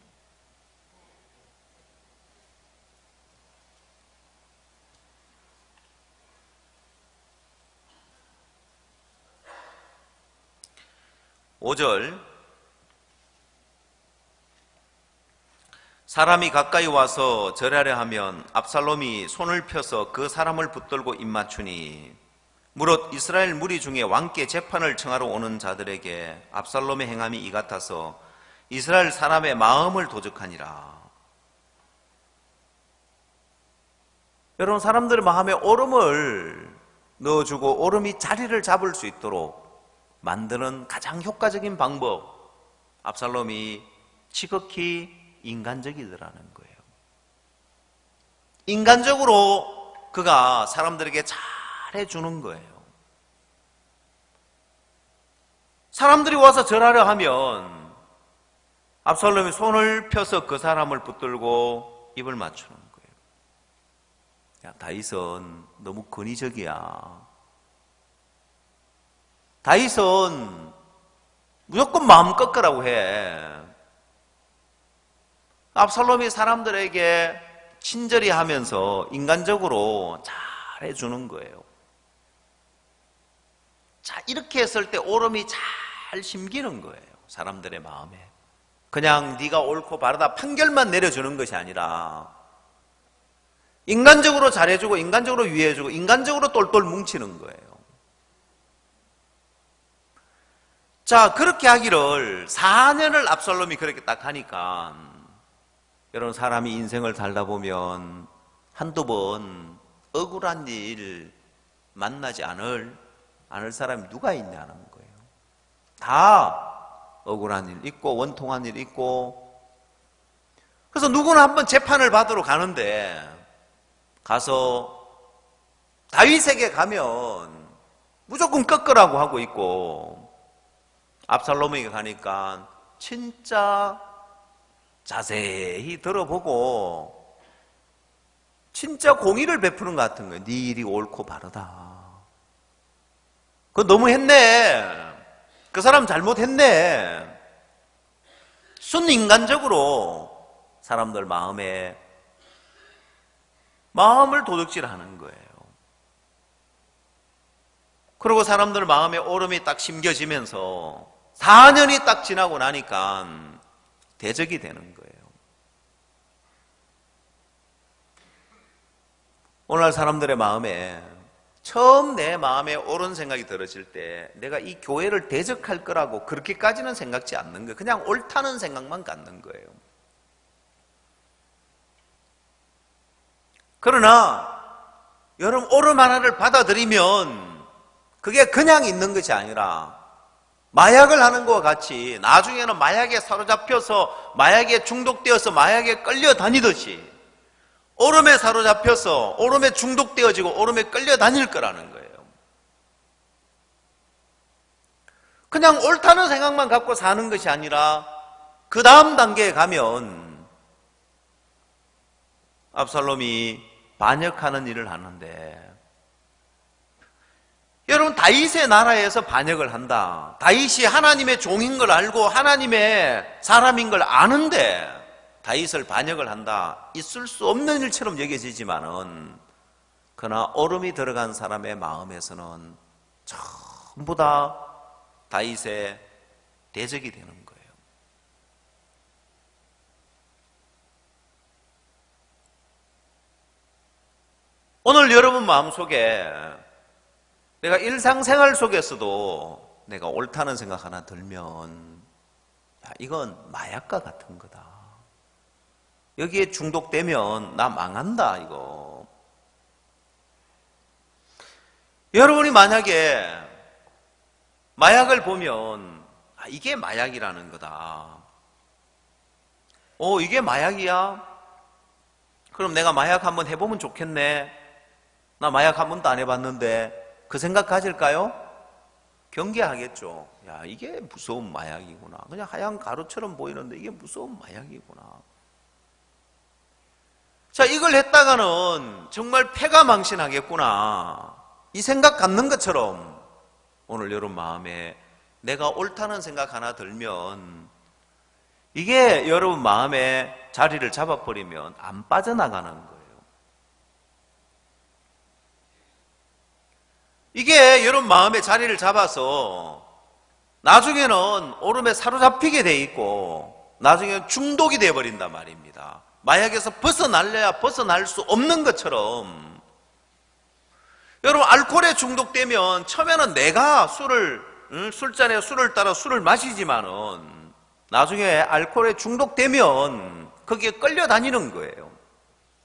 (5절) 사람이 가까이 와서 절하려 하면 압살롬이 손을 펴서 그 사람을 붙들고 입맞추니 무릇 이스라엘 무리 중에 왕께 재판을 청하러 오는 자들에게 압살롬의 행함이 이 같아서 이스라엘 사람의 마음을 도적하니라. 여러분, 사람들의 마음에 오름을 넣어주고 오름이 자리를 잡을 수 있도록 만드는 가장 효과적인 방법, 압살롬이 지극히 인간적이더라는 거예요. 인간적으로 그가 사람들에게 잘해주는 거예요. 사람들이 와서 절하려 하면 압살롬이 손을 펴서 그 사람을 붙들고 입을 맞추는 거예요. 야, 다윗은 너무 권위적이야. 다윗은 무조건 마음껏 거라고 해. 압살롬이 사람들에게 친절히 하면서 인간적으로 잘해주는 거예요. 자, 이렇게 했을 때 오름이 잘 심기는 거예요. 사람들의 마음에. 그냥 네가 옳고 바르다 판결만 내려주는 것이 아니라 인간적으로 잘해주고 인간적으로 위해주고 인간적으로 똘똘 뭉치는 거예요. 자, 그렇게 하기를 4년을 압살롬이 그렇게 딱 하니까, 여러분, 사람이 인생을 살다 보면 한두 번 억울한 일 만나지 않을 사람이 누가 있냐는 거예요. 다 억울한 일 있고 원통한 일 있고. 그래서 누구나 한번 재판을 받으러 가는데 가서 다윗에게 가면 무조건 꺾으라고 하고 있고, 압살롬에게 가니까 진짜 자세히 들어보고 진짜 공의를 베푸는 것 같은 거예요. 네 일이 옳고 바르다. 그거 너무했네. 그 사람 잘못했네. 순인간적으로 사람들 마음을 도둑질하는 거예요. 그리고 사람들 마음에 오름이 딱 심겨지면서 4년이 딱 지나고 나니까 대적이 되는 거예요. 오늘날 사람들의 마음에 처음 내 마음에 옳은 생각이 들어질 때 내가 이 교회를 대적할 거라고 그렇게까지는 생각지 않는 거예요. 그냥 옳다는 생각만 갖는 거예요. 그러나 여러분, 옳음 하나를 받아들이면 그게 그냥 있는 것이 아니라 마약을 하는 것과 같이 나중에는 마약에 사로잡혀서 마약에 중독되어서 마약에 끌려다니듯이 오름에 사로잡혀서 오름에 중독되어지고 오름에 끌려다닐 거라는 거예요. 그냥 옳다는 생각만 갖고 사는 것이 아니라 그 다음 단계에 가면 압살롬이 반역하는 일을 하는데, 여러분, 다윗의 나라에서 반역을 한다. 다윗이 하나님의 종인 걸 알고 하나님의 사람인 걸 아는데 다윗을 반역을 한다. 있을 수 없는 일처럼 여겨지지만은, 그러나 얼음이 들어간 사람의 마음에서는 전부 다 다윗의 대적이 되는 거예요. 오늘 여러분 마음속에 내가 일상생활 속에서도 내가 옳다는 생각 하나 들면, 야, 이건 마약과 같은 거다. 여기에 중독되면 나 망한다, 이거. 여러분이 만약에 마약을 보면, 아, 이게 마약이라는 거다. 이게 마약이야? 그럼 내가 마약 한번 해보면 좋겠네. 나 마약 한 번도 안 해봤는데. 그 생각 가질까요? 경계하겠죠. 야, 이게 무서운 마약이구나. 그냥 하얀 가루처럼 보이는데 이게 무서운 마약이구나. 자, 이걸 했다가는 정말 패가 망신하겠구나. 이 생각 갖는 것처럼 오늘 여러분 마음에 내가 옳다는 생각 하나 들면 이게 여러분 마음에 자리를 잡아버리면 안 빠져나가는 거예요. 이게 여러분 마음에 자리를 잡아서 나중에는 오름에 사로잡히게 돼 있고 나중에 중독이 되어버린단 말입니다. 마약에서 벗어날래야 벗어날 수 없는 것처럼, 여러분 알코올에 중독되면 처음에는 내가 술잔에 술을 따라 술을 마시지만은 나중에 알코올에 중독되면 거기에 끌려다니는 거예요.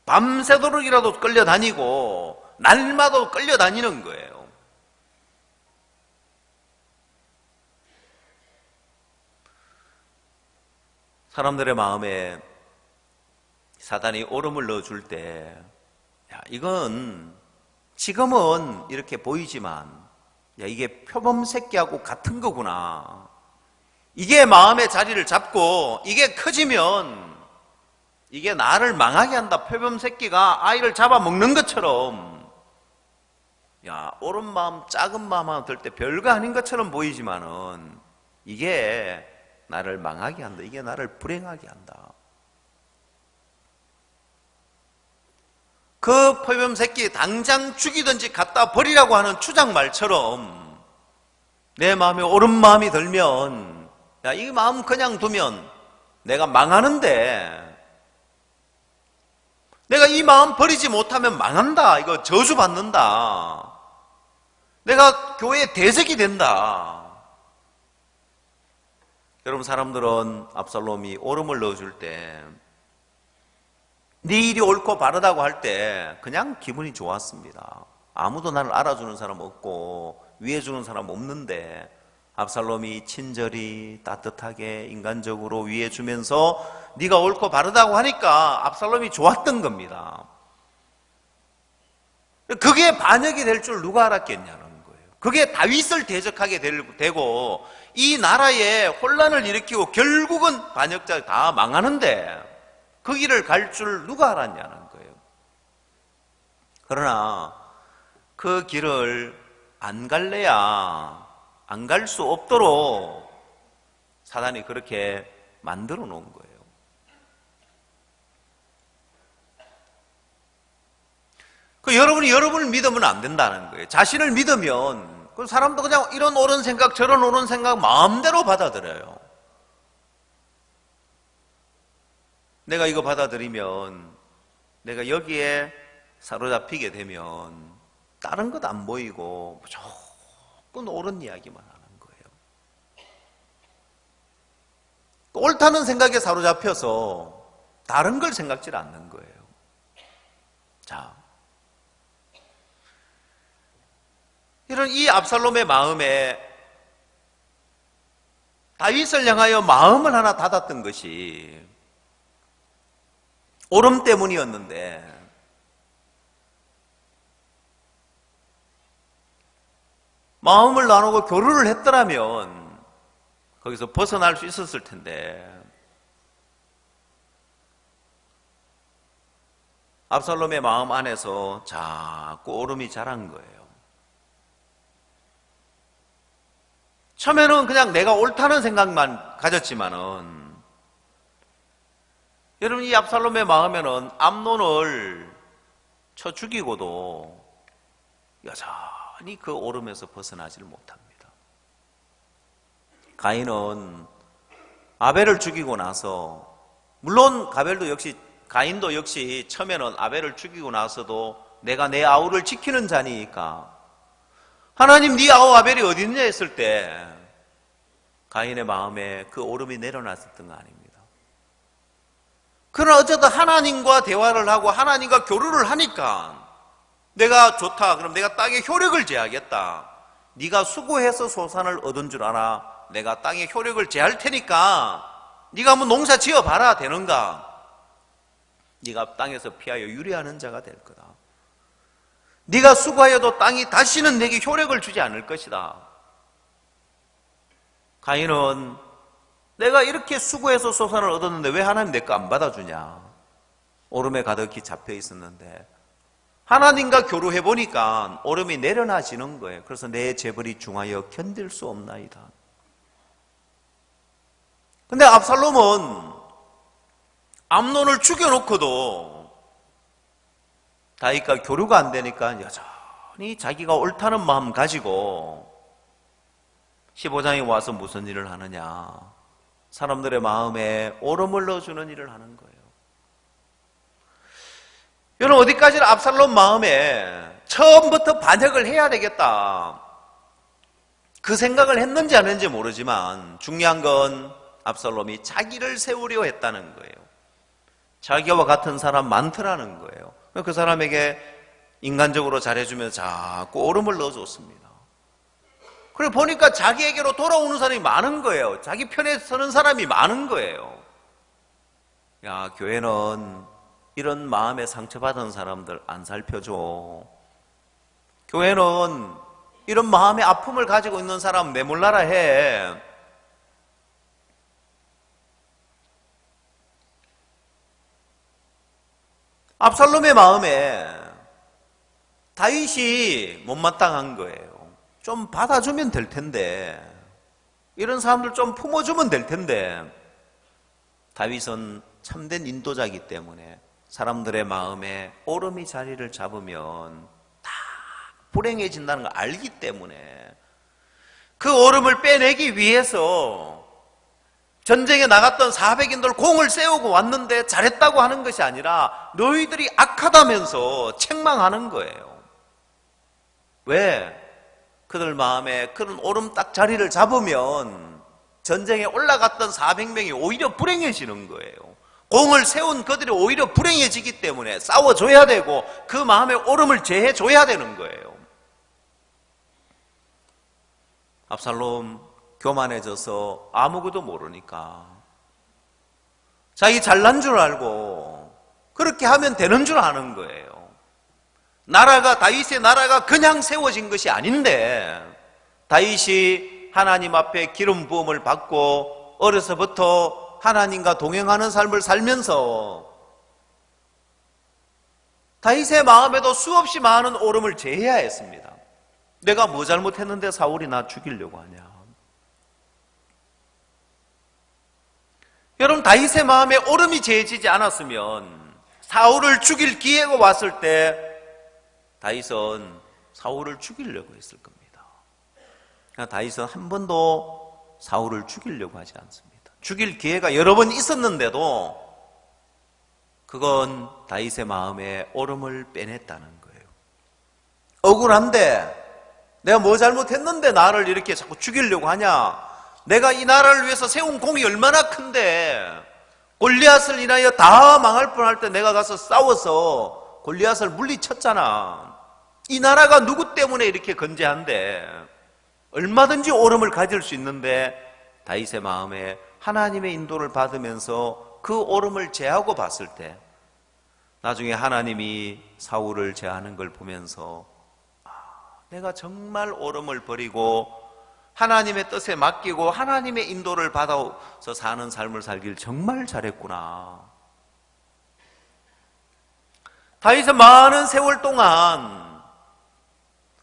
밤새도록이라도 끌려다니고 날마다 끌려다니는 거예요. 사람들의 마음에 사단이 오름을 넣어줄 때, 야, 이건 지금은 이렇게 보이지만, 야, 이게 표범 새끼하고 같은 거구나. 이게 마음의 자리를 잡고 이게 커지면 이게 나를 망하게 한다. 표범 새끼가 아이를 잡아먹는 것처럼, 야, 옳은 마음, 작은 마음 하나 들 때 별거 아닌 것처럼 보이지만은 이게 나를 망하게 한다. 이게 나를 불행하게 한다. 그 표범 새끼 당장 죽이든지 갖다 버리라고 하는 추장말처럼 내 마음에 옳은 마음이 들면, 야, 이 마음 그냥 두면 내가 망하는데, 내가 이 마음 버리지 못하면 망한다. 이거 저주받는다. 내가 교회에 대적이 된다. 여러분, 사람들은 압살롬이 오름을 넣어줄 때, 네 일이 옳고 바르다고 할 때 그냥 기분이 좋았습니다. 아무도 나를 알아주는 사람 없고 위해주는 사람 없는데 압살롬이 친절히 따뜻하게 인간적으로 위해주면서 네가 옳고 바르다고 하니까 압살롬이 좋았던 겁니다. 그게 반역이 될 줄 누가 알았겠냐는 거예요. 그게 다윗을 대적하게 되고 이 나라에 혼란을 일으키고 결국은 반역자 다 망하는데 그 길을 갈 줄 누가 알았냐는 거예요. 그러나 그 길을 안 갈래야 안 갈 수 없도록 사단이 그렇게 만들어 놓은 거예요. 여러분이 여러분을 믿으면 안 된다는 거예요. 자신을 믿으면 그 사람도 그냥 이런 옳은 생각 저런 옳은 생각 마음대로 받아들여요. 내가 이거 받아들이면 내가 여기에 사로잡히게 되면 다른 것 안 보이고 무조건 옳은 이야기만 하는 거예요. 옳다는 생각에 사로잡혀서 다른 걸 생각질 않는 거예요. 자, 이런 이 압살롬의 마음에 다윗을 향하여 마음을 하나 닫았던 것이 오름 때문이었는데 마음을 나누고 교류를 했더라면 거기서 벗어날 수 있었을 텐데 압살롬의 마음 안에서 자꾸 오름이 자란 거예요. 처음에는 그냥 내가 옳다는 생각만 가졌지만은 여러분 이 압살롬의 마음에는 암논을 쳐 죽이고도 여전히 그 오름에서 벗어나지를 못합니다. 가인은 아벨을 죽이고 나서 물론 가인도 역시 처음에는 아벨을 죽이고 나서도 내가 내 아우를 지키는 자니까 하나님 네 아우 아벨이 어디 있냐 했을 때 가인의 마음에 그 오름이 내려놨었던 거 아닙니다. 그러나 어쨌든 하나님과 대화를 하고 하나님과 교류를 하니까 내가 좋다 그럼 내가 땅에 효력을 제하겠다. 네가 수고해서 소산을 얻은 줄 알아. 내가 땅에 효력을 제할 테니까 네가 한번 농사 지어봐라 되는가. 네가 땅에서 피하여 유리하는 자가 될 거다. 네가 수고하여도 땅이 다시는 내게 효력을 주지 않을 것이다. 가인은 내가 이렇게 수고해서 소산을 얻었는데 왜 하나님 내 거 안 받아주냐. 오름에 가득히 잡혀 있었는데 하나님과 교류해 보니까 오름이 내려놔지는 거예요. 그래서 내 재벌이 중하여 견딜 수 없나이다. 근데 압살롬은 암논을 죽여놓고도 다윗과 교류가 안 되니까 여전히 자기가 옳다는 마음 가지고 15장에 와서 무슨 일을 하느냐. 사람들의 마음에 오름을 넣어주는 일을 하는 거예요. 여러분 어디까지나 압살롬 마음에 처음부터 반역을 해야 되겠다. 그 생각을 했는지 안 했는지 모르지만 중요한 건 압살롬이 자기를 세우려 했다는 거예요. 자기와 같은 사람 많더라는 거예요. 그 사람에게 인간적으로 잘해주면 자꾸 오름을 넣어줬습니다. 그리고 보니까 자기에게로 돌아오는 사람이 많은 거예요. 자기 편에 서는 사람이 많은 거예요. 야, 교회는 이런 마음에 상처받은 사람들 안 살펴줘. 교회는 이런 마음의 아픔을 가지고 있는 사람 내몰라라 해. 압살롬의 마음에 다윗이 못마땅한 거예요. 좀 받아주면 될 텐데, 이런 사람들 좀 품어주면 될 텐데, 다윗은 참된 인도자이기 때문에 사람들의 마음에 오름이 자리를 잡으면 다 불행해진다는 걸 알기 때문에 그 오름을 빼내기 위해서 전쟁에 나갔던 400인들 공을 세우고 왔는데 잘했다고 하는 것이 아니라 너희들이 악하다면서 책망하는 거예요. 왜? 그들 마음에 그런 오름 딱 자리를 잡으면 전쟁에 올라갔던 400명이 오히려 불행해지는 거예요. 공을 세운 그들이 오히려 불행해지기 때문에 싸워줘야 되고 그 마음에 오름을 제해줘야 되는 거예요. 압살롬 교만해져서 아무것도 모르니까 자기 잘난 줄 알고 그렇게 하면 되는 줄 아는 거예요. 다윗의 나라가 그냥 세워진 것이 아닌데 다윗이 하나님 앞에 기름 부음을 받고 어려서부터 하나님과 동행하는 삶을 살면서 다윗의 마음에도 수없이 많은 오름을 제해야 했습니다. 내가 뭐 잘못했는데 사울이 나 죽이려고 하냐. 여러분, 다윗의 마음에 오름이 제해지지 않았으면 사울을 죽일 기회가 왔을 때 다윗은 사울을 죽이려고 했을 겁니다. 그러나 다윗은 한 번도 사울을 죽이려고 하지 않습니다. 죽일 기회가 여러 번 있었는데도 그건 다윗의 마음에 오름을 빼냈다는 거예요. 억울한데 내가 뭐 잘못했는데 나를 이렇게 자꾸 죽이려고 하냐. 내가 이 나라를 위해서 세운 공이 얼마나 큰데 골리앗을 인하여 다 망할 뻔할 때 내가 가서 싸워서 골리앗을 물리쳤잖아. 이 나라가 누구 때문에 이렇게 건재한데 얼마든지 오름을 가질 수 있는데 다윗의 마음에 하나님의 인도를 받으면서 그 오름을 제하고 봤을 때 나중에 하나님이 사울을 제하는 걸 보면서 내가 정말 오름을 버리고 하나님의 뜻에 맡기고 하나님의 인도를 받아서 사는 삶을 살길 정말 잘했구나. 다윗은 많은 세월 동안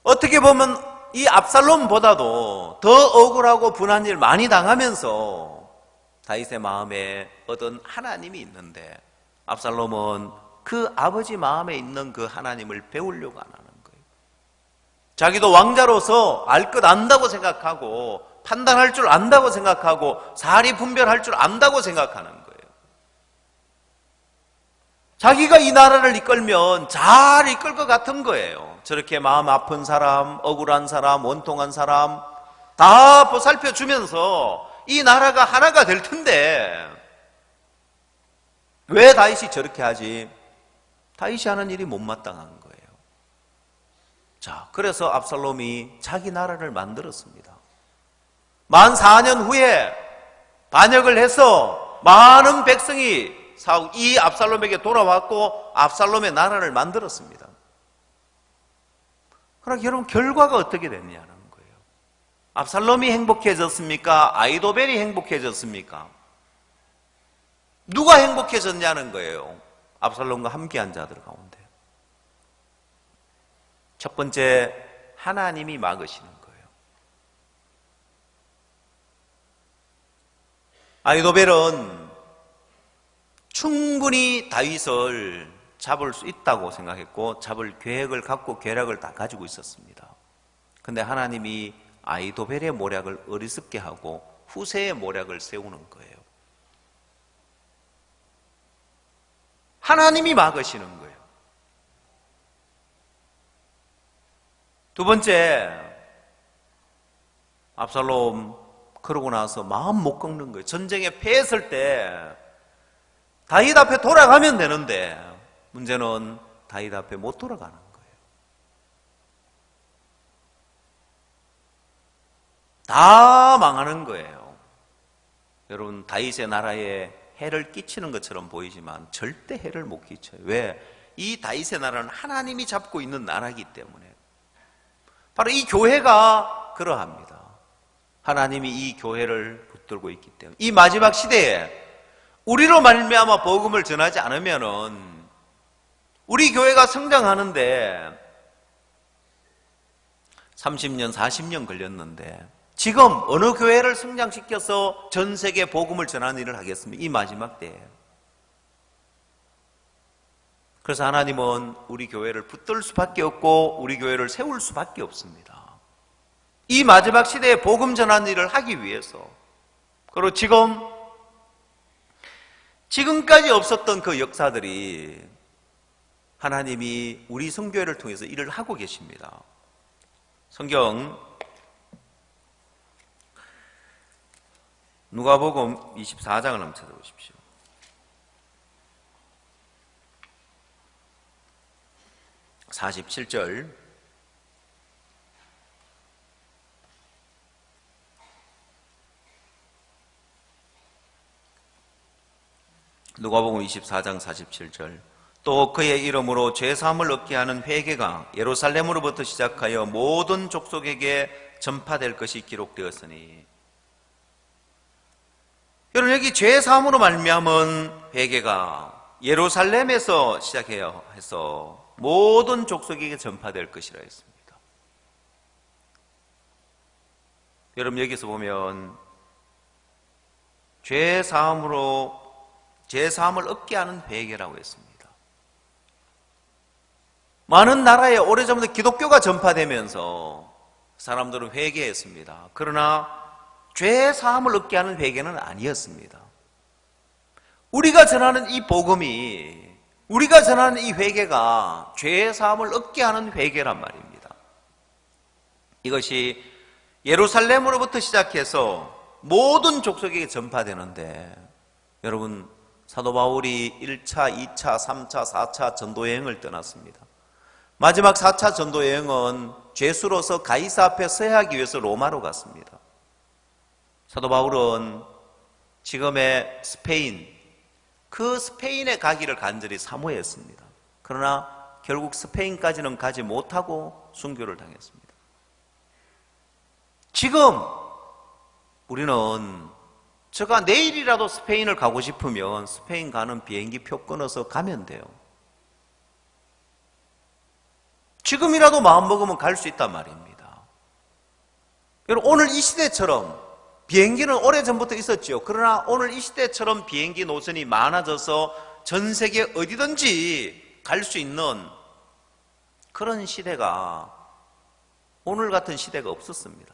어떻게 보면 이 압살롬보다도 더 억울하고 분한 일 많이 당하면서 다윗의 마음에 얻은 하나님이 있는데 압살롬은 그 아버지 마음에 있는 그 하나님을 배우려고 안 하는 거예요. 자기도 왕자로서 알 것 안다고 생각하고 판단할 줄 안다고 생각하고 사리 분별할 줄 안다고 생각하는 거예요. 자기가 이 나라를 이끌면 잘 이끌 것 같은 거예요. 저렇게 마음 아픈 사람, 억울한 사람, 원통한 사람 다 보살펴주면서 이 나라가 하나가 될 텐데 왜 다윗이 저렇게 하지? 다윗이 하는 일이 못마땅한 거예요. 자, 그래서 압살롬이 자기 나라를 만들었습니다. 만 4년 후에 반역을 해서 많은 백성이 이 압살롬에게 돌아왔고 압살롬의 나라를 만들었습니다. 그러나 여러분 결과가 어떻게 됐냐는 거예요. 압살롬이 행복해졌습니까? 아히도벨이 행복해졌습니까? 누가 행복해졌냐는 거예요. 압살롬과 함께한 자들 가운데 첫 번째, 하나님이 막으시는 거예요. 아히도벨은 충분히 다윗을 잡을 수 있다고 생각했고 잡을 계획을 갖고 계략을 다 가지고 있었습니다. 그런데 하나님이 아히도벨의 모략을 어리석게 하고 후세의 모략을 세우는 거예요. 하나님이 막으시는 거예요. 두 번째, 압살롬 그러고 나서 마음 못 꺾는 거예요. 전쟁에 패했을 때 다윗 앞에 돌아가면 되는데 문제는 다윗 앞에 못 돌아가는 거예요. 다 망하는 거예요. 여러분, 다윗의 나라에 해를 끼치는 것처럼 보이지만 절대 해를 못 끼쳐요. 왜? 이 다윗의 나라는 하나님이 잡고 있는 나라이기 때문에. 바로 이 교회가 그러합니다. 하나님이 이 교회를 붙들고 있기 때문에. 이 마지막 시대에 우리로 말미암아 복음을 전하지 않으면은 우리 교회가 성장하는데 30년, 40년 걸렸는데 지금 어느 교회를 성장시켜서 전 세계 복음을 전하는 일을 하겠습니까? 이 마지막 때에. 그래서 하나님은 우리 교회를 붙들 수밖에 없고 우리 교회를 세울 수밖에 없습니다. 이 마지막 시대에 복음 전하는 일을 하기 위해서. 그리고 지금까지 없었던 그 역사들이 하나님이 우리 선교회를 통해서 일을 하고 계십니다. 성경 누가복음 24장을 한번 찾아보십시오. (47절) 누가복음 24장 47절 또 그의 이름으로 죄사함을 얻게 하는 회개가 예루살렘으로부터 시작하여 모든 족속에게 전파될 것이 기록되었으니. 여러분, 여기 죄 사함으로 말미암은 회개가 예루살렘에서 시작해야 해서 모든 족속에게 전파될 것이라 했습니다. 여러분, 여기서 보면 죄 사함을 얻게 하는 회개라고 했습니다. 많은 나라에 오래전부터 기독교가 전파되면서 사람들은 회개했습니다. 그러나 죄 사함을 얻게 하는 회개는 아니었습니다. 우리가 전하는 이 복음이, 우리가 전하는 이 회개가 죄 사함을 얻게 하는 회개란 말입니다. 이것이 예루살렘으로부터 시작해서 모든 족속에게 전파되는데, 여러분, 사도 바울이 1차, 2차, 3차, 4차 전도여행을 떠났습니다. 마지막 4차 전도여행은 죄수로서 가이사 앞에 서야 하기 위해서 로마로 갔습니다. 사도 바울은 지금의 스페인, 그 스페인에 가기를 간절히 사모했습니다. 그러나 결국 스페인까지는 가지 못하고 순교를 당했습니다. 지금 우리는 제가 내일이라도 스페인을 가고 싶으면 스페인 가는 비행기 표 끊어서 가면 돼요. 지금이라도 마음먹으면 갈 수 있단 말입니다. 여러분, 오늘 이 시대처럼 비행기는 오래전부터 있었죠. 그러나 오늘 이 시대처럼 비행기 노선이 많아져서 전 세계 어디든지 갈 수 있는 그런 시대가, 오늘 같은 시대가 없었습니다.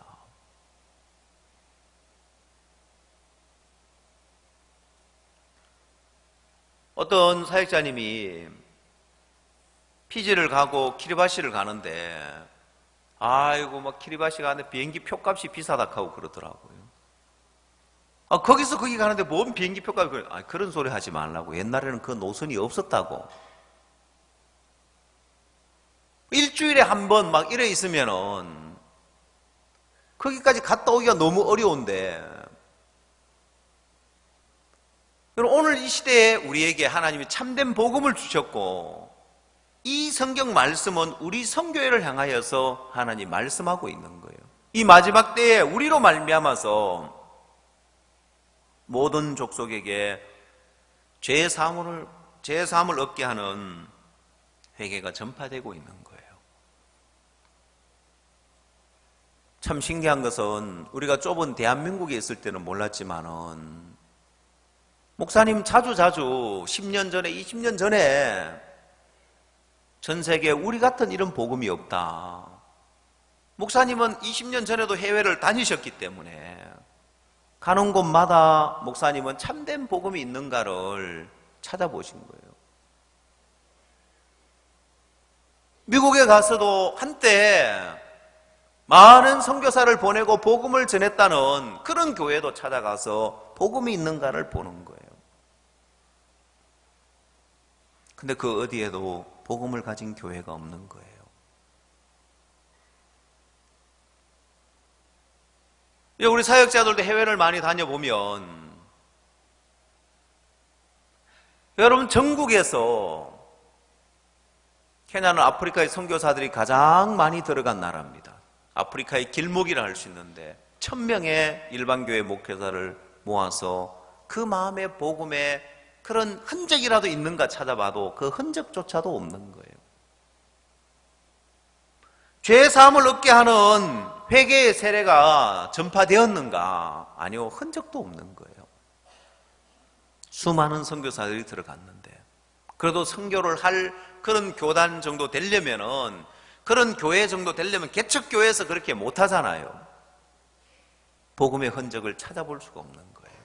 어떤 사역자님이 피지를 가고 키리바시를 가는데, 아이고, 막 키리바시 가는데 비행기 표값이 비싸다 하고 그러더라고요. 거기서 거기 가는데 뭔 비행기 표값이 그래? 그런 소리 하지 말라고. 옛날에는 그 노선이 없었다고. 일주일에 한 번 막 이래 있으면은 거기까지 갔다 오기가 너무 어려운데, 오늘 이 시대에 우리에게 하나님이 참된 복음을 주셨고, 이 성경 말씀은 우리 선교회를 향하여서 하나님 말씀하고 있는 거예요. 이 마지막 때에 우리로 말미암아서 모든 족속에게 죄 사함을 얻게 하는 회개가 전파되고 있는 거예요. 참 신기한 것은 우리가 좁은 대한민국에 있을 때는 몰랐지만은, 목사님 자주 10년 전에 20년 전에 전 세계에 우리 같은 이런 복음이 없다. 목사님은 20년 전에도 해외를 다니셨기 때문에 가는 곳마다 목사님은 참된 복음이 있는가를 찾아보신 거예요. 미국에 가서도 한때 많은 선교사를 보내고 복음을 전했다는 그런 교회도 찾아가서 복음이 있는가를 보는 거예요. 근데 그 어디에도 복음을 가진 교회가 없는 거예요. 우리 사역자들도 해외를 많이 다녀보면, 여러분, 전국에서 케냐는 아프리카의 선교사들이 가장 많이 들어간 나라입니다. 아프리카의 길목이라 할 수 있는데 1000명의 일반교회 목회자를 모아서 그 마음의 복음에 그런 흔적이라도 있는가 찾아봐도 그 흔적조차도 없는 거예요. 죄 사함을 얻게 하는 회개의 세례가 전파되었는가? 아니요, 흔적도 없는 거예요. 수많은 선교사들이 들어갔는데, 그래도 선교를 할 그런 교단 정도 되려면은, 그런 교회 정도 되려면 개척교회에서 그렇게 못하잖아요. 복음의 흔적을 찾아볼 수가 없는 거예요.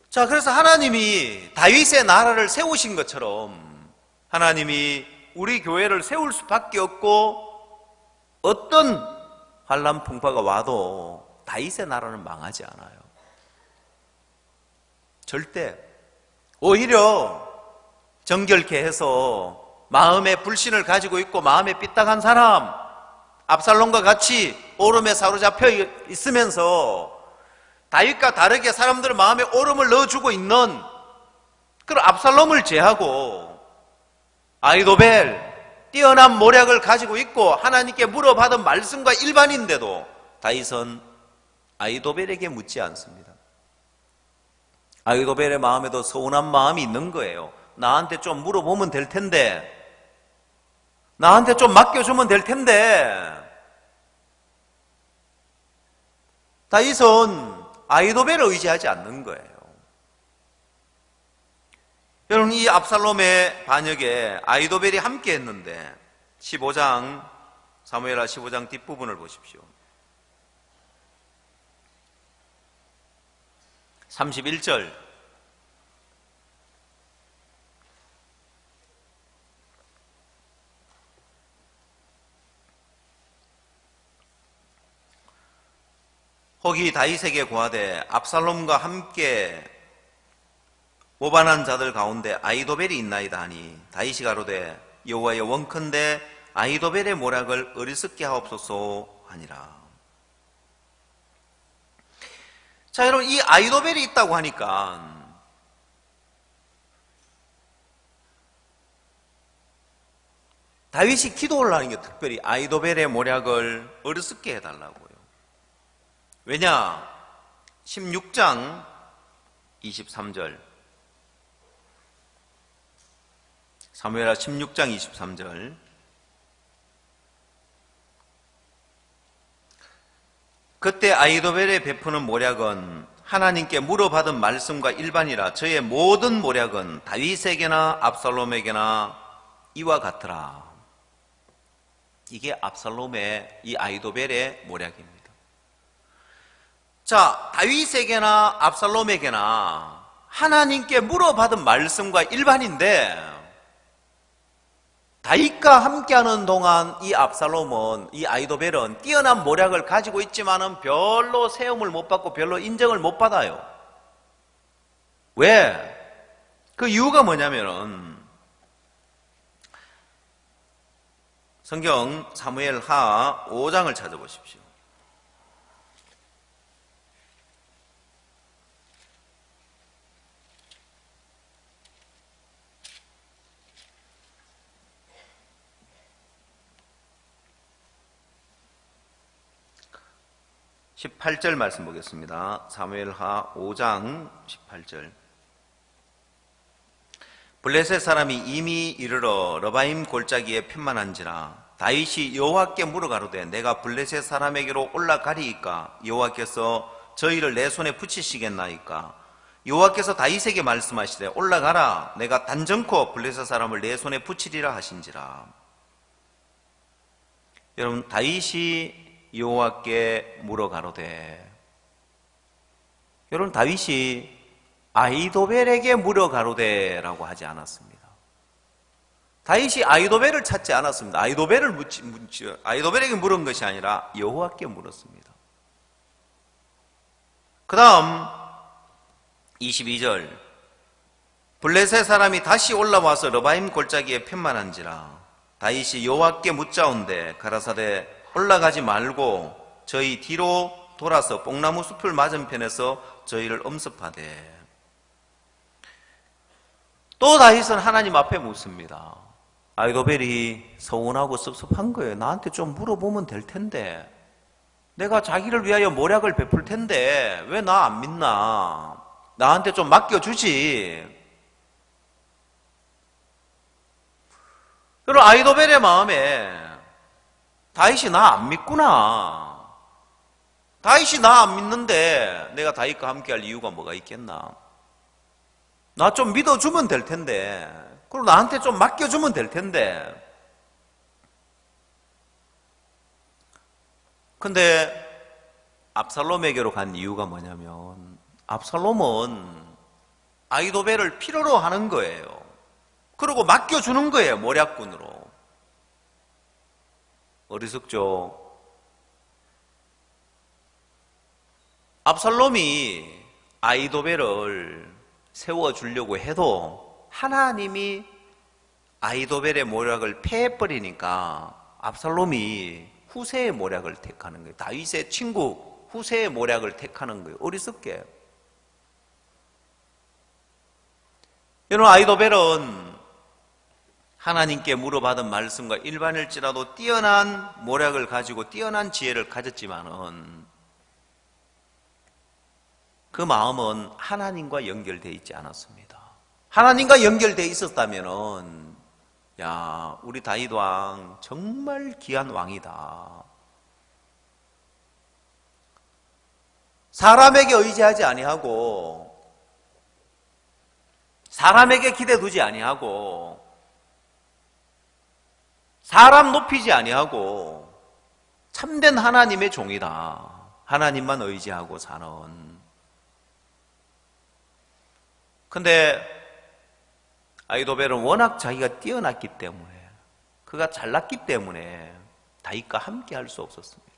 자, 그래서 하나님이 다윗의 나라를 세우신 것처럼 하나님이 우리 교회를 세울 수밖에 없고, 어떤 환난 풍파가 와도 다윗의 나라는 망하지 않아요. 절대. 오히려 정결케 해서 마음의 불신을 가지고 있고 마음에 삐딱한 사람, 압살롬과 같이 오름에 사로잡혀 있으면서 다윗과 다르게 사람들 마음에 오름을 넣어주고 있는 그런 압살롬을 제하고 아이도벨, 뛰어난 모략을 가지고 있고 하나님께 물어받은 말씀과 일반인데도 다윗은 아이도벨에게 묻지 않습니다. 아이도벨의 마음에도 서운한 마음이 있는 거예요. 나한테 좀 물어보면 될 텐데, 나한테 좀 맡겨주면 될 텐데. 다윗은 아이도벨을 의지하지 않는 거예요. 여러분, 이 압살롬의 반역에 아이도벨이 함께 했는데 15장, 사무엘하 15장 뒷부분을 보십시오. 31절. 혹이 다윗에게 고하되 압살롬과 함께 모반한 자들 가운데 아이도벨이 있나이다 하니 다윗이 가로되 여호와여 원컨대 아이도벨의 모략을 어리석게 하옵소서 하니라. 자, 여러분, 이 아이도벨이 있다고 하니까 다윗이 기도를 하는 게 특별히 아이도벨의 모략을 어리석게 해달라고요. 왜냐? 16장 23절, 사무엘하 16장 23절. 그때 아이도벨의 베푸는 모략은 하나님께 물어받은 말씀과 일반이라 저의 모든 모략은 다윗에게나 압살롬에게나 이와 같으라. 이게 압살롬의, 이 아이도벨의 모략입니다. 자, 다윗에게나 압살롬에게나 하나님께 물어받은 말씀과 일반인데 다윗과 함께하는 동안 이 압살롬은, 이 아이도벨은 뛰어난 모략을 가지고 있지만은 별로 세움을 못 받고 별로 인정을 못 받아요. 왜? 그 이유가 뭐냐면은 성경 사무엘하 5장을 찾아보십시오. (18절) 말씀 보겠습니다. 사무엘하 5장 18절. 블레셋 사람이 이미 이르러 러바임 골짜기에 편만한지라 다윗이 여호와께 물어가로되 내가 블레셋 사람에게로 올라가리이까 여호와께서 저희를 내 손에 붙이시겠나이까. 여호와께서 다윗에게 말씀하시되 올라가라 내가 단정코 블레셋 사람을 내 손에 붙이리라 하신지라. 여러분, 다윗이 여호와께 물어가로되, 여러분, 다윗이 아이도벨에게 물어가로되라고 하지 않았습니다. 다윗이 아이도벨을 찾지 않았습니다. 아이도벨에게 물은 것이 아니라 여호와께 물었습니다. 그 다음 22절. 블레셋 사람이 다시 올라와서 러바임 골짜기에 편만한지라 다윗이 여호와께 묻자온데 가라사대 올라가지 말고 저희 뒤로 돌아서 뽕나무 숲을 맞은편에서 저희를 엄습하되. 또 다윗은 하나님 앞에 묻습니다. 아이도벨이 서운하고 섭섭한 거예요. 나한테 좀 물어보면 될 텐데, 내가 자기를 위하여 모략을 베풀 텐데 왜 나 안 믿나? 나한테 좀 맡겨주지. 여러분, 아이도벨의 마음에 다윗이 나 안 믿구나. 다윗이 나 안 믿는데 내가 다윗과 함께할 이유가 뭐가 있겠나? 나 좀 믿어주면 될 텐데, 그리고 나한테 좀 맡겨주면 될 텐데. 근데 압살롬에게로 간 이유가 뭐냐면 압살롬은 아이도벨을 필요로 하는 거예요. 그리고 맡겨주는 거예요, 모략꾼으로. 어리석죠. 압살롬이 아이도벨을 세워주려고 해도 하나님이 아이도벨의 모략을 패해버리니까 압살롬이 후세의 모략을 택하는 거예요. 다윗의 친구 후세의 모략을 택하는 거예요. 어리석게. 여러분, 아이도벨은 하나님께 물어받은 말씀과 일반일지라도 뛰어난 모략을 가지고 뛰어난 지혜를 가졌지만은 그 마음은 하나님과 연결되어 있지 않았습니다. 하나님과 연결되어 있었다면은 야, 우리 다윗 왕 정말 귀한 왕이다. 사람에게 의지하지 아니하고 사람에게 기대 두지 아니하고 사람 높이지 아니하고 참된 하나님의 종이다. 하나님만 의지하고 사는. 근데 아히도벨은 워낙 자기가 뛰어났기 때문에, 그가 잘났기 때문에 다윗과 함께 할 수 없었습니다.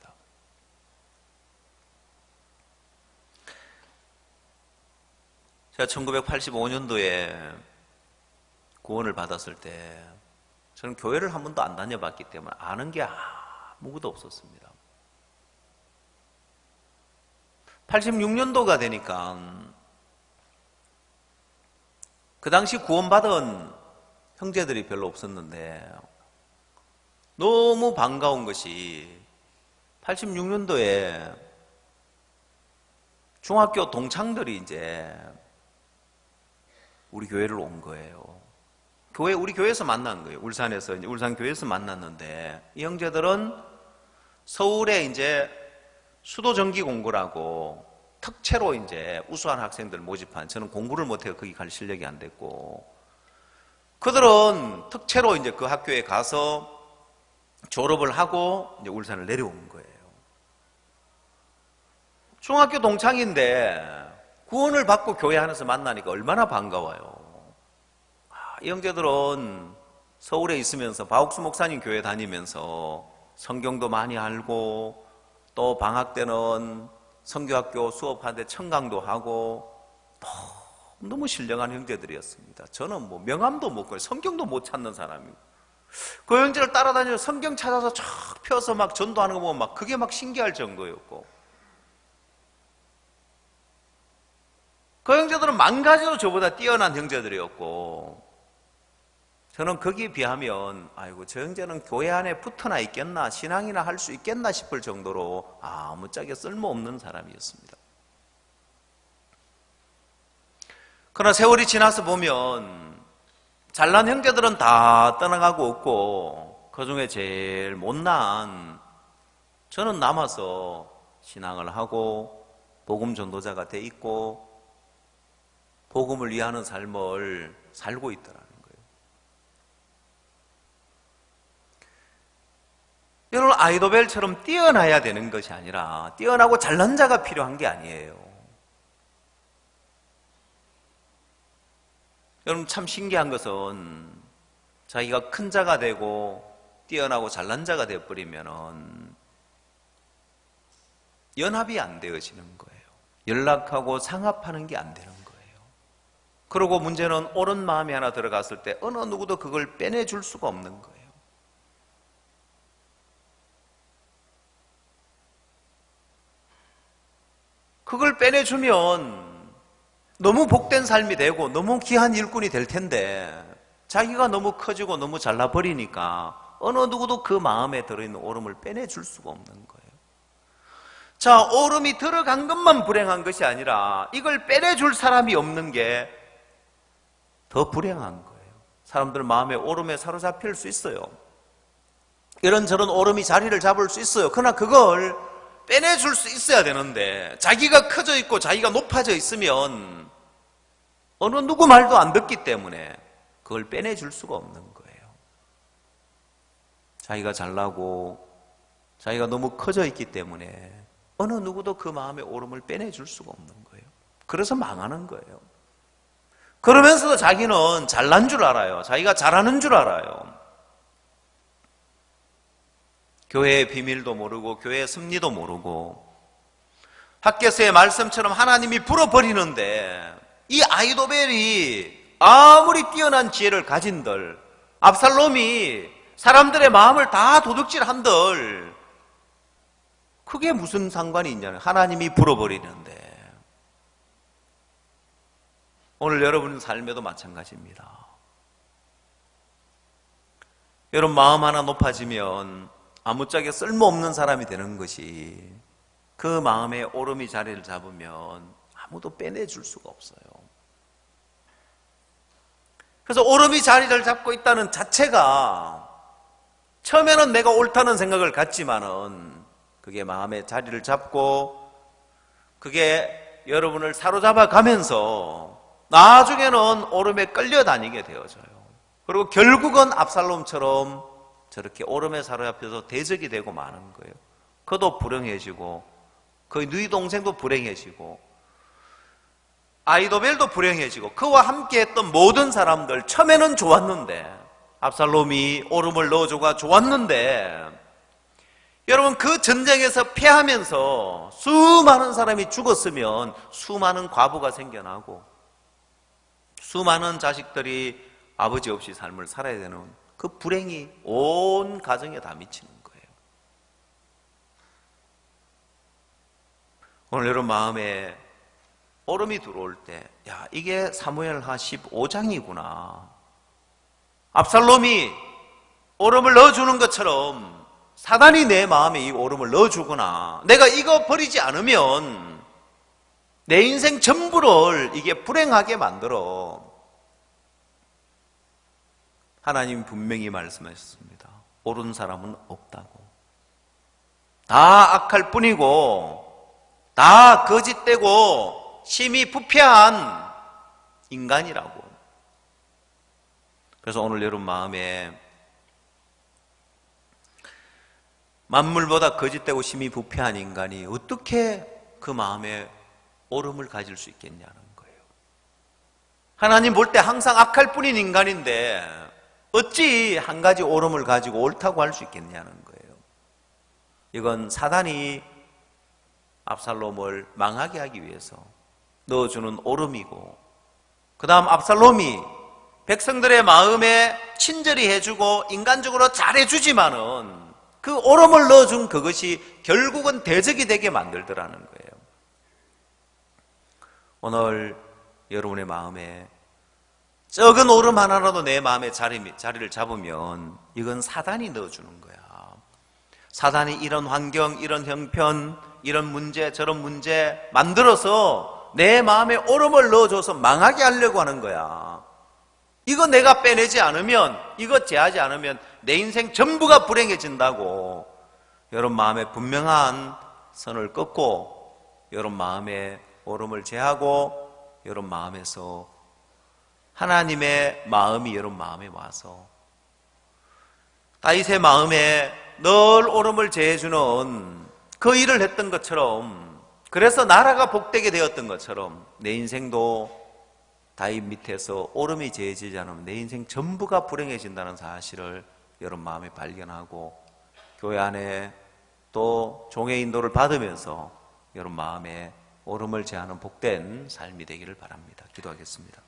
제가 1985년도에 구원을 받았을 때 저는 교회를 한 번도 안 다녀봤기 때문에 아는 게 아무것도 없었습니다. 86년도가 되니까 그 당시 구원받은 형제들이 별로 없었는데 너무 반가운 것이 86년도에 중학교 동창들이 이제 우리 교회를 온 거예요. 우리 교회에서 만난 거예요. 울산에서, 이제 울산교회에서 만났는데, 이 형제들은 서울에 이제 수도전기 공부라고 특채로 이제 우수한 학생들 모집한, 저는 공부를 못해서 거기 갈 실력이 안 됐고, 그들은 특채로 이제 그 학교에 가서 졸업을 하고 이제 울산을 내려온 거예요. 중학교 동창인데 구원을 받고 교회 안에서 만나니까 얼마나 반가워요. 이 형제들은 서울에 있으면서 바옥수 목사님 교회 다니면서 성경도 많이 알고 또 방학 때는 성교학교 수업하는데 청강도 하고 너무 신령한 형제들이었습니다. 저는 뭐 명함도 못 구해요. 성경도 못 찾는 사람이고, 그 형제를 따라다니며 성경 찾아서 쫙 펴서 막 전도하는 거 보면 막 그게 막 신기할 정도였고, 그 형제들은 만 가지로 저보다 뛰어난 형제들이었고, 저는 거기에 비하면 아이고 저 형제는 교회 안에 붙어나 있겠나, 신앙이나 할 수 있겠나 싶을 정도로 아무짝에 쓸모없는 사람이었습니다. 그러나 세월이 지나서 보면 잘난 형제들은 다 떠나가고 없고, 그 중에 제일 못난 저는 남아서 신앙을 하고 복음 전도자가 돼 있고 복음을 위하는 삶을 살고 있더라는 거예요. 여러분, 아히도벨처럼 뛰어나야 되는 것이 아니라 뛰어나고 잘난 자가 필요한 게 아니에요. 여러분, 참 신기한 것은 자기가 큰 자가 되고 뛰어나고 잘난 자가 되어버리면 연합이 안 되어지는 거예요. 연락하고 상합하는 게 안 되는 거예요. 그리고 문제는 옳은 마음이 하나 들어갔을 때 어느 누구도 그걸 빼내줄 수가 없는 거예요. 그걸 빼내주면 너무 복된 삶이 되고 너무 귀한 일꾼이 될 텐데 자기가 너무 커지고 너무 잘나버리니까 어느 누구도 그 마음에 들어있는 오름을 빼내줄 수가 없는 거예요. 자, 오름이 들어간 것만 불행한 것이 아니라 이걸 빼내줄 사람이 없는 게 더 불행한 거예요. 사람들 마음에 오름에 사로잡힐 수 있어요. 이런저런 오름이 자리를 잡을 수 있어요. 그러나 그걸 빼내줄 수 있어야 되는데 자기가 커져 있고 자기가 높아져 있으면 어느 누구 말도 안 듣기 때문에 그걸 빼내줄 수가 없는 거예요. 자기가 잘나고 자기가 너무 커져 있기 때문에 어느 누구도 그 마음의 오름을 빼내줄 수가 없는 거예요. 그래서 망하는 거예요. 그러면서도 자기는 잘난 줄 알아요. 자기가 잘하는 줄 알아요. 교회의 비밀도 모르고 교회의 섭리도 모르고 학개서의 말씀처럼 하나님이 불어버리는데 이 아히도벨이 아무리 뛰어난 지혜를 가진들, 압살롬이 사람들의 마음을 다 도둑질한들 그게 무슨 상관이 있냐는, 하나님이 불어버리는데. 오늘 여러분 삶에도 마찬가지입니다. 여러분, 마음 하나 높아지면 아무짝에 쓸모없는 사람이 되는 것이, 그 마음에 오름이 자리를 잡으면 아무도 빼내줄 수가 없어요. 그래서 오름이 자리를 잡고 있다는 자체가, 처음에는 내가 옳다는 생각을 갖지만은 그게 마음에 자리를 잡고 그게 여러분을 사로잡아 가면서 나중에는 오름에 끌려다니게 되어져요. 그리고 결국은 압살롬처럼 저렇게 오름에 사로잡혀서 대적이 되고 마는 거예요. 그도 불행해지고 그 누이 동생도 불행해지고 아히도벨도 불행해지고, 그와 함께했던 모든 사람들, 처음에는 좋았는데, 압살롬이 오름을 넣어줘가 좋았는데, 여러분, 그 전쟁에서 패하면서 수많은 사람이 죽었으면 수많은 과부가 생겨나고 수많은 자식들이 아버지 없이 삶을 살아야 되는 그 불행이 온 가정에 다 미치는 거예요. 오늘 여러분 마음에 오름이 들어올 때, 야, 이게 사무엘하 15장이구나. 압살롬이 오름을 넣어주는 것처럼 사단이 내 마음에 이 오름을 넣어주구나. 내가 이거 버리지 않으면 내 인생 전부를 이게 불행하게 만들어. 하나님 분명히 말씀하셨습니다. 옳은 사람은 없다고. 다 악할 뿐이고 다 거짓되고 심히 부패한 인간이라고. 그래서 오늘 여러분 마음에 만물보다 거짓되고 심히 부패한 인간이 어떻게 그 마음에 오름을 가질 수 있겠냐는 거예요. 하나님 볼 때 항상 악할 뿐인 인간인데 어찌 한 가지 오름을 가지고 옳다고 할 수 있겠냐는 거예요. 이건 사단이 압살롬을 망하게 하기 위해서 넣어주는 오름이고, 그 다음 압살롬이 백성들의 마음에 친절히 해주고 인간적으로 잘해주지만은 그 오름을 넣어준 그것이 결국은 대적이 되게 만들더라는 거예요. 오늘 여러분의 마음에 적은 오름 하나라도 내 마음에 자리를 잡으면 이건 사단이 넣어주는 거야. 사단이 이런 환경, 이런 형편, 이런 문제, 저런 문제 만들어서 내 마음에 오름을 넣어줘서 망하게 하려고 하는 거야. 이거 내가 빼내지 않으면, 이거 제하지 않으면 내 인생 전부가 불행해진다고. 여러분 마음에 분명한 선을 긋고 여러분 마음에 오름을 제하고 여러분 마음에서 하나님의 마음이 여러분 마음에 와서 다윗의 마음에 늘 오름을 제해주는 그 일을 했던 것처럼, 그래서 나라가 복되게 되었던 것처럼 내 인생도 다윗 밑에서 오름이 제해지지 않으면 내 인생 전부가 불행해진다는 사실을 여러분 마음에 발견하고 교회 안에 또 종의 인도를 받으면서 여러분 마음에 오름을 제하는 복된 삶이 되기를 바랍니다. 기도하겠습니다.